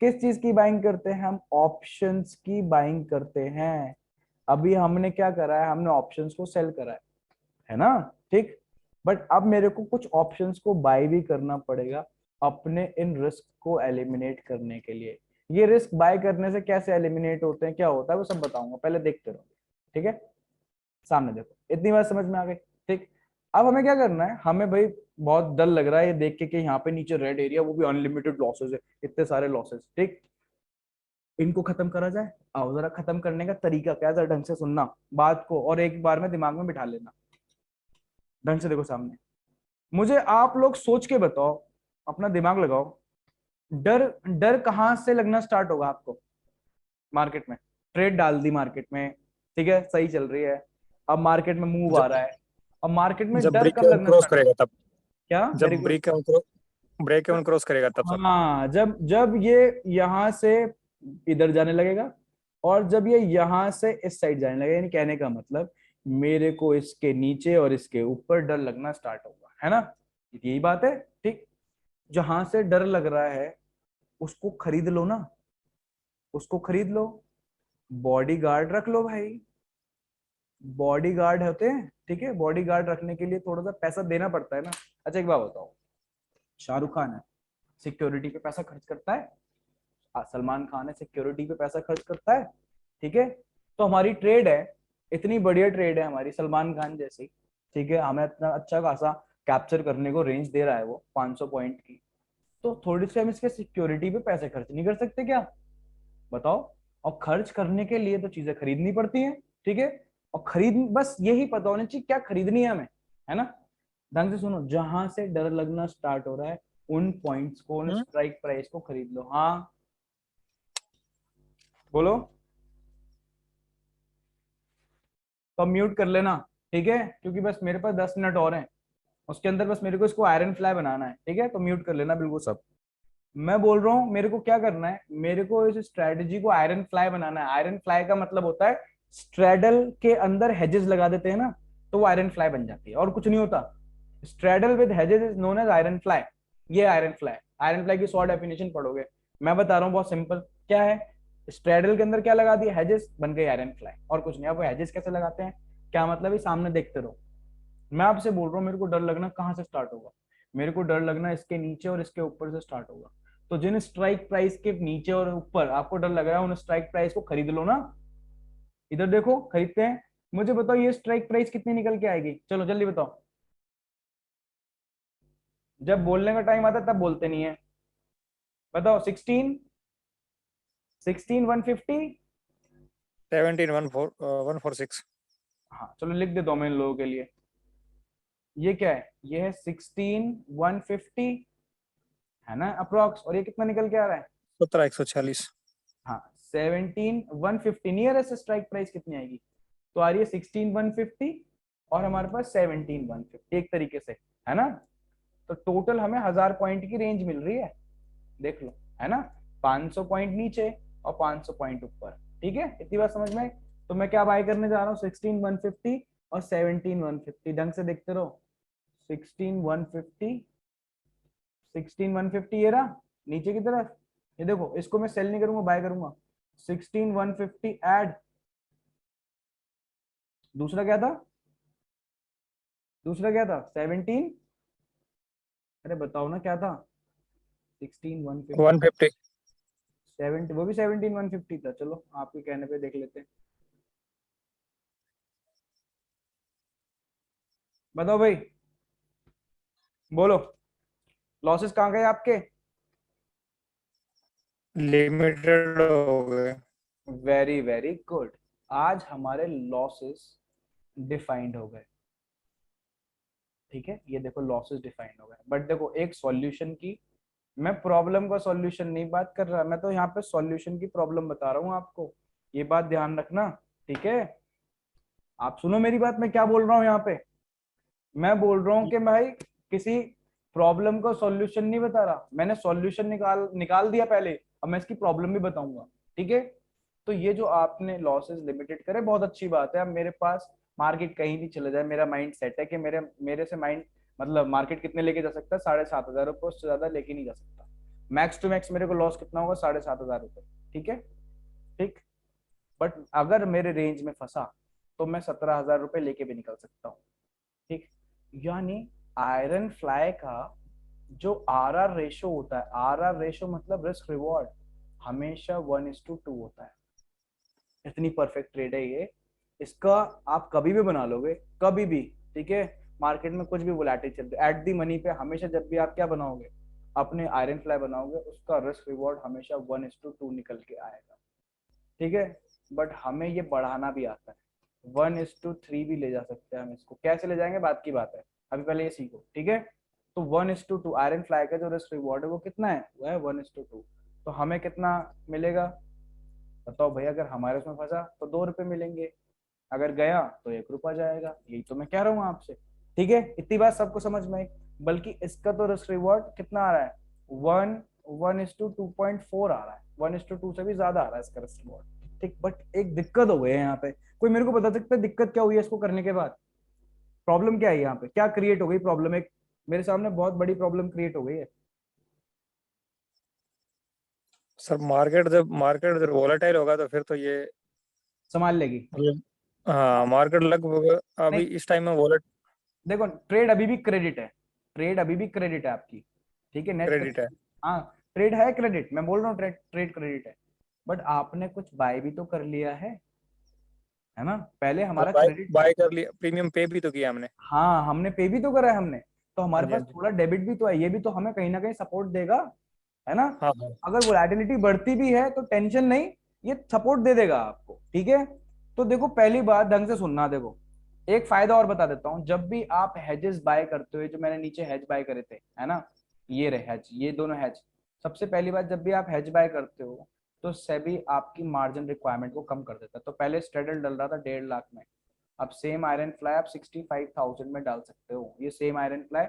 किस चीज की बाइंग करते हैं, हम ऑप्शंस की बाइंग करते हैं। अभी हमने क्या करा है, हमने ऑप्शंस को सेल करा है ना, ठीक। बट अब मेरे को कुछ ऑप्शंस को बाय भी करना पड़ेगा अपने इन रिस्क को एलिमिनेट करने के लिए। ये रिस्क बाय करने से कैसे एलिमिनेट होते हैं, क्या होता है, वो सब बताऊंगा, पहले देखते रहो, ठीक है। सामने देखो, इतनी बात समझ में आ गई, ठीक। अब हमें क्या करना है, हमें भाई बहुत डर लग रहा है ये देख के कि यहाँ पे नीचे रेड एरिया, वो भी अनलिमिटेड लॉसेस है, इतने सारे लॉसेस, ठीक। इनको खत्म करा जाए, आओ जरा खत्म करने का तरीका क्या है, जरा ढंग से सुनना बात को और एक बार में दिमाग में बिठा लेना। ढंग से देखो सामने, मुझे आप लोग सोच के बताओ, अपना दिमाग लगाओ, डर डर कहां से लगना स्टार्ट होगा आपको, मार्केट में ट्रेड डाल दी मार्केट में, ठीक है, सही चल रही है, अब मार्केट में मूव आ रहा है, अब मार्केट में जब डर ब्रेक कब लगना क्रॉस स्टार्ट करेगा होगा, तब, क्या वेरी जब गुड। ब्रेक क्रॉस करेगा तब सर। हाँ, जब जब ये यहां से इधर जाने लगेगा और जब ये यहां से इस साइड जाने लगेगा, यानी कहने का मतलब मेरे को इसके नीचे और इसके ऊपर डर लगना स्टार्ट होगा, है ना, यही बात है, ठीक। जहां से डर लग रहा है उसको खरीद लो ना, उसको खरीद लो, बॉडी गार्ड रख लो भाई, बॉडी गार्ड होते हैं, ठीक है। बॉडी गार्ड रखने के लिए थोड़ा सा पैसा देना पड़ता है ना। अच्छा एक बात बताओ, शाहरुख खान है, सिक्योरिटी पे पैसा खर्च करता है, सलमान खान है, सिक्योरिटी पे पैसा खर्च करता है, ठीक है। तो हमारी ट्रेड है, इतनी बढ़िया ट्रेड है हमारी, सलमान खान जैसी, ठीक है, हमें इतना अच्छा खासा कैप्चर करने को रेंज दे रहा है वो 500 पॉइंट की, तो थोड़ी सी हम इसके सिक्योरिटी पे पैसे खर्च नहीं कर सकते क्या, बताओ। और खर्च करने के लिए तो चीजें खरीदनी पड़ती हैं, ठीक है। और खरीद, बस यही पता होना चाहिए क्या खरीदनी है हमें, है ना। ढंग से सुनो, जहां से डर लगना स्टार्ट हो रहा है उन पॉइंट्स को, उन स्ट्राइक प्राइस को खरीद लो। हाँ बोलो, तो म्यूट कर लेना, ठीक है, क्योंकि बस मेरे पास 10 मिनट और हैं, उसके अंदर बस मेरे को इसको आयरन फ्लाई बनाना है, ठीक है। तो म्यूट कर लेना बिल्कुल सब। मैं बोल रहा हूँ मेरे को क्या करना है, मेरे को इस स्ट्रेटजी को आयरन फ्लाई बनाना है। आयरन फ्लाई का मतलब होता है स्ट्रेडल के अंदर हेजेस लगा देते हैं ना, तो वो आयरन फ्लाई बन जाती है, और कुछ नहीं होता। Straddle with hedges is known as iron fly. ये आयरन फ्लाई, आयरन फ्लाई की शॉर्ट डेफिनेशन पढ़ोगे। मैं बता रहा हूँ बहुत सिंपल, क्या है, स्ट्रेडल के अंदर क्या लगा दिया, हेजेस, बन गई आयरन फ्लाई, और कुछ नहीं। अब हेजेस कैसे लगाते हैं, क्या मतलब है, सामने देखते रहो। मैं आपसे बोल रहा हूँ मेरे को डर लगना कहाँ से स्टार्ट होगा, मेरे को डर लगना इसके नीचे और इसके ऊपर से स्टार्ट होगा। तो जिन स्ट्राइक प्राइस के नीचे और ऊपर आपको डर लग रहा है, उन स्ट्राइक प्राइस को खरीद लो ना। इधर देखो, खरीदते हैं। मुझे बताओ ये स्ट्राइक प्राइस कितनी निकल के आएगी, चलो जल्दी बताओ। जब बोलने का टाइम आता है तब बोलते नहीं है। बताओ, 16, 15150, 17,146। हाँ चलो लिख देता हूँ मैं इन लोगों के लिए। ये क्या है, ये है 16,150, है ना अप्रोक्स, और ये कितना निकल के आ रहा है, 17,146। हाँ 17,150। नियरेस्ट स्ट्राइक प्राइस कितनी आएगी, तो आ रही है 16,150, और हमारे पास 17,150, एक तरीके से, है ना। तो टोटल हमें 1000 पॉइंट की रेंज मिल रही है, देख लो, है ना। 500 पॉइंट नीचे और 500 पॉइंट ऊपर, ठीक है, इतनी बात समझ में आई। तो मैं क्या बाय करने जा रहा हूँ, 16,150 और 17,150। ढंग से देखते रहो, 16,150, 16,150 ये रहा नीचे की तरफ, ये देखो, इसको मैं सेल नहीं करूंगा, बाय करूंगा। 16,150 ऐड, दूसरा क्या था, दूसरा क्या था, 17, अरे बताओ ना क्या था, 16,150, 150। 70, वो भी 17,150 था। चलो आपके कहने पे देख लेते हैं। बताओ भाई, बोलो, लॉसेस कहाँ गए आपके। लिमिटेड हो गए। वेरी वेरी गुड, आज हमारे लॉसेस डिफाइंड हो गए, ठीक है, ये देखो लॉसेस डिफाइंड हो गए। बट देखो एक सॉल्यूशन की, मैं प्रॉब्लम का सॉल्यूशन नहीं बात कर रहा, मैं तो यहाँ पे सॉल्यूशन की प्रॉब्लम बता रहा हूँ आपको, ये बात ध्यान रखना, ठीक है। आप सुनो मेरी बात, मैं क्या बोल रहा हूँ यहाँ पे, मैं बोल रहा हूँ कि भाई किसी प्रॉब्लम का सॉल्यूशन नहीं बता रहा, मैंने सॉल्यूशन निकाल दिया पहले, अब मैं इसकी प्रॉब्लम भी बताऊंगा, ठीक है। तो ये जो आपने लॉसेस लिमिटेड करे, बहुत अच्छी बात है। अब मेरे पास मार्केट कहीं भी चले जाए, मेरा माइंड सेट है कि मेरे से माइंड, मतलब मार्केट कितने लेके जा सकता है, 7,500 रुपये, उससे ज्यादा लेके नहीं जा सकता। मैक्स टू मैक्स मेरे को लॉस कितना होगा, 7,500 रुपये, ठीक है, ठीक। बट अगर मेरे रेंज में फंसा तो मैं 17,000 रुपये लेके भी निकल सकता हूँ, ठीक। यानी आयरन फ्लाई का जो आरआर रेशो होता है, आरआर रेशो मतलब रिस्क रिवॉर्ड, हमेशा 1:2 होता है। इतनी परफेक्ट ट्रेड है ये, इसका आप कभी भी बना लोगे, कभी भी, ठीक है। मार्केट में कुछ भी वोलेटिलिटी चलती है, एट दी मनी पे हमेशा जब भी आप क्या बनाओगे, अपने आयरन फ्लाई बनाओगे, उसका रिस्क रिवॉर्ड हमेशा 1:2 निकल के आएगा, ठीक है। बट हमें ये बढ़ाना भी आता है, 1:3 भी ले जा सकते हैं हम इसको, कैसे ले जाएंगे बात की बात है, अभी पहले ये सीखो, ठीक है। तो 1:2 आयरन फ्लाई का जो रिस्क रिवॉर्ड है वो कितना है, वो है 1:2। तो हमें कितना मिलेगा, बताओ भाई, अगर हमारे उसमें फंसा तो 2 रुपए मिलेंगे, अगर गया तो 1 रुपया जाएगा, यही तो मैं कह रहा हूँ आपसे, ठीक है। इतनी बात सबको समझ में आई। बल्कि इसका तो रिस्क रिवॉर्ड कितना आ रहा है, 1:2.4 आ रहा है, 1:2 से भी ज्यादा आ रहा है इसका रिस्क रिवॉर्ड, ठीक। बट एक दिक्कत हो गई है यहाँ पे, कोई मेरे को बता सकता है दिक्कत क्या हुई है इसको करने के बाद, प्रॉब्लम क्या है यहाँ पे, क्या क्रिएट हो गई प्रॉब्लम, एक मेरे सामने बहुत बड़ी प्रॉब्लम क्रिएट हो गई है। सर मार्केट जब वोलेटाइल होगा तो फिर तो ये संभाल लेगी, मतलब, हाँ मार्केट लगभग अभी नहीं इस टाइम में वॉलेट देखो, ट्रेड अभी भी क्रेडिट है, ट्रेड अभी भी क्रेडिट है आपकी, ठीक है, नेट, क्रेडिट है। हाँ ट्रेड है क्रेडिट, मैं बोल रहा हूँ ट्रेड ट्रेड क्रेडिट है। बट आपने कुछ बाय भी तो कर लिया है ना, पहले हमारा बाय क्रेडिट, बाय कर लिया, प्रीमियम पे भी तो किया हमने। हाँ हमने पे भी तो करा है हमने, तो हाँ हमारे जी, पास हाँ जी। थोड़ा डेबिट भी तो है, ये भी तो हमें कहीं ना कहीं सपोर्ट देगा, है ना। हाँ हाँ। अगर वोलेटिलिटी बढ़ती भी है तो टेंशन नहीं, ये सपोर्ट दे देगा आपको, ठीक है। तो देखो पहली बात ढंग से सुनना, देखो एक फायदा और बता देता हूँ, जब भी आप हेजेस बाय करते हो, जो मैंने नीचे हेज बाय करे थे है ना, ये रहे हेज, ये दोनों हेज। सबसे पहली बात, जब भी आप हेज बाय करते हो तो सेबी आपकी मार्जिन रिक्वायरमेंट को कम कर देता है। तो पहले स्ट्रेडल डल रहा था 1.5 लाख में, अब सेम आयरन फ्लाई आप 65,000 में डाल सकते हो। ये सेम आयरन फ्लाई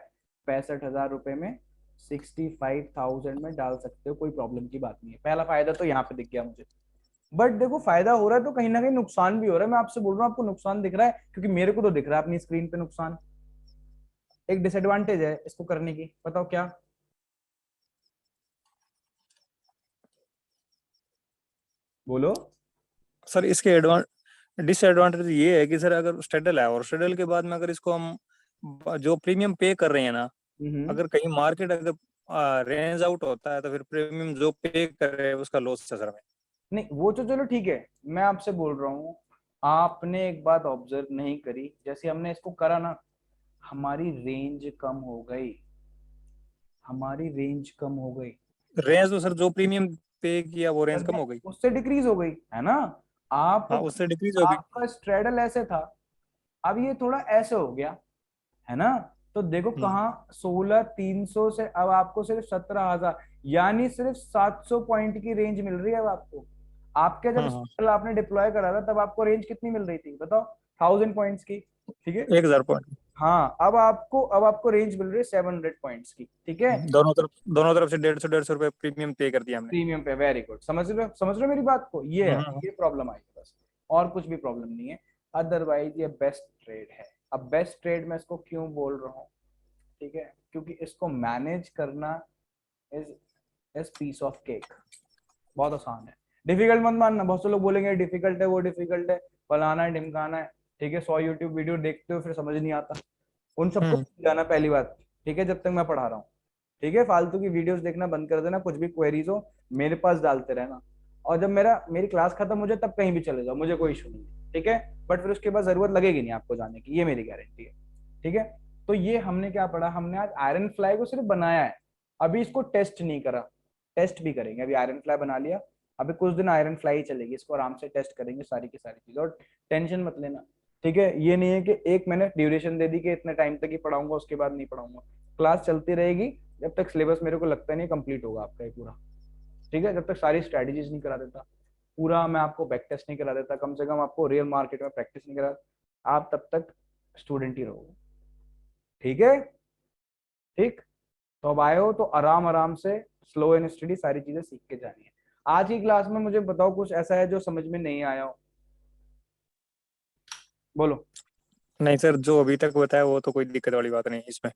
65,000 रुपए में 65,000 में डाल सकते हो, कोई प्रॉब्लम की बात नहीं है। पहला फायदा तो यहाँ पे दिख गया मुझे। बट देखो फायदा हो रहा है तो कहीं ना कहीं नुकसान भी हो रहा है। मैं आपसे बोल रहा हूँ आपको नुकसान दिख रहा है, क्योंकि मेरे को तो दिख रहा है अपनी स्क्रीन पे नुकसान। एक डिसएडवांटेज है इसको करने की, बताओ क्या? बोलो। सर इसके डिसएडवांटेज ये है कि सर अगर स्ट्रेडल है और स्ट्रेडल के बाद में अगर इसको हम जो प्रीमियम पे कर रहे हैं ना, अगर कहीं मार्केट अगर रेंज आउट होता है तो फिर प्रीमियम जो पे कर रहे हैं उसका लॉस है सर हमें। नहीं वो तो चलो ठीक है, मैं आपसे बोल रहा हूँ, आपने एक बात ऑब्जर्व नहीं करी, जैसे हमने इसको करा ना, हमारी रेंज कम हो गई, हमारी रेंज कम हो गई। रेंज तो सर जो प्रीमियम पे किया वो रेंज कम हो गई। उससे डिक्रीज हो गई है ना। आप हाँ उससे डिक्रीज हो गई। आपका स्ट्रेडल ऐसे था, अब ये थोड़ा ऐसे हो गया है ना। तो देखो कहाँ 16,300 से अब आपको सिर्फ 17,000, यानी सिर्फ 700 पॉइंट की रेंज मिल रही है अब आपको। आपके जब हाँ स्ट्रेडल आपने डिप्लॉय करा था तब आपको रेंज कितनी मिल रही थी बताओ? 1,000 पॉइंट्स की, ठीक है। 1,000 पॉइंट। हाँ अब आपको रेंज मिल रही है 700 पॉइंट्स की, ठीक है। दोनों तरफ से 150 रुपए प्रीमियम पे कर दिया हमने। प्रीमियम पे, वेरी गुड, समझ रहे हो मेरी बात को? ये है, हम्म, ये प्रॉब्लम आई है बस, और कुछ भी प्रॉब्लम नहीं है। अदरवाइज ये बेस्ट ट्रेड है। अब बेस्ट ट्रेड मैं इसको क्यों बोल रहा हूँ, ठीक है, क्योंकि इसको मैनेज करना is is peace of cake, बहुत आसान है। डिफिकल्ट मत मानना, बहुत से लोग बोलेंगे डिफिकल्ट है, वो डिफिकल्ट है, फलाना है ढिमकाना है, ठीक है। 100 यूट्यूब वीडियो देखते हो फिर समझ नहीं आता, उन सबको हम्म, जाना पहली बात, ठीक है, जब तक मैं पढ़ा रहा हूँ। ठीक है, फालतू की वीडियोस देखना बंद कर देना, कुछ भी क्वेरीज हो मेरे पास डालते रहना, और जब मेरी क्लास खत्म हो जाए तब कहीं भी चले जाओ, मुझे कोई इशू नहीं है, ठीक है। बट फिर उसके बाद जरूरत लगेगी नहीं आपको जाने की, ये मेरी गारंटी है, ठीक है। तो ये हमने क्या पढ़ा, हमने आज आयरन फ्लाई को सिर्फ बनाया है, अभी इसको टेस्ट नहीं करा। टेस्ट भी करेंगे, अभी आयरन फ्लाई बना लिया, अभी कुछ दिन आयरन फ्लाई ही चलेगी, इसको आराम से टेस्ट करेंगे सारी की सारी चीजें, और टेंशन मत लेना, ठीक है। ये नहीं है कि एक मैंने ड्यूरेशन दे दी कि इतने टाइम तक ही पढ़ाऊंगा उसके बाद नहीं पढ़ाऊंगा, क्लास चलती रहेगी जब तक सिलेबस मेरे को लगता नहीं कंप्लीट होगा आपका ये पूरा, ठीक है। जब तक सारी स्ट्रेटेजीज नहीं करा देता पूरा, मैं आपको बैक टेस्ट नहीं करा देता, कम से कम आपको रियल मार्केट में प्रैक्टिस नहीं करा, आप तब तक स्टूडेंट ही रहोगे, ठीक है। ठीक, तो अब आए हो तो आराम आराम से स्लो एंड स्टडी सारी चीजें सीख के जानी है। आज की क्लास में मुझे बताओ कुछ ऐसा है जो समझ में नहीं आया हो, बोलो। नहीं सर जो अभी तक बताया वो तो कोई दिक्कत वाली बात नहीं है इसमें।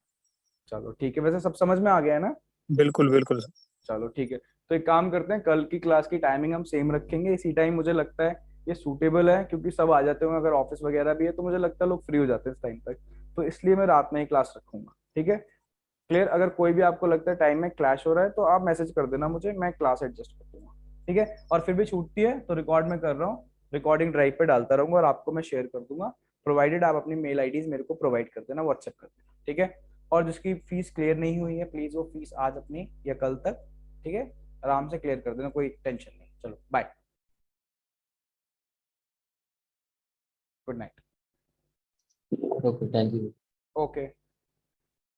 चलो ठीक है, वैसे सब समझ में आ गया है ना? बिल्कुल बिल्कुल सर। चलो ठीक है, तो एक काम करते हैं, कल की क्लास की टाइमिंग हम सेम रखेंगे, इसी टाइम मुझे लगता है ये सूटेबल है, क्योंकि सब आ जाते होंगे, अगर ऑफिस वगैरह भी है तो मुझे लगता है लोग फ्री हो जाते हैं इस टाइम तक, तो इसलिए मैं रात में ही क्लास रखूंगा, ठीक है। क्लियर, अगर कोई भी आपको लगता है टाइम में क्लैश हो रहा है तो आप मैसेज कर देना मुझे, मैं क्लास एडजस्ट कर दूंगा, ठीक है। और फिर भी छूटती है तो रिकॉर्ड में कर रहा हूँ, रिकॉर्डिंग ड्राइव पे डालता रहूंगा और आपको मैं शेयर कर दूंगा, प्रोवाइडेड आप अपनी मेल आईडीज मेरे को प्रोवाइड कर देना, व्हाट्सएप कर देना, ठीक है। और जिसकी फीस क्लियर नहीं हुई है प्लीज वो फीस आज अपनी या कल तक, ठीक है, आराम से क्लियर कर देना, कोई टेंशन नहीं। चलो bye, good night. Okay, thank you. Okay.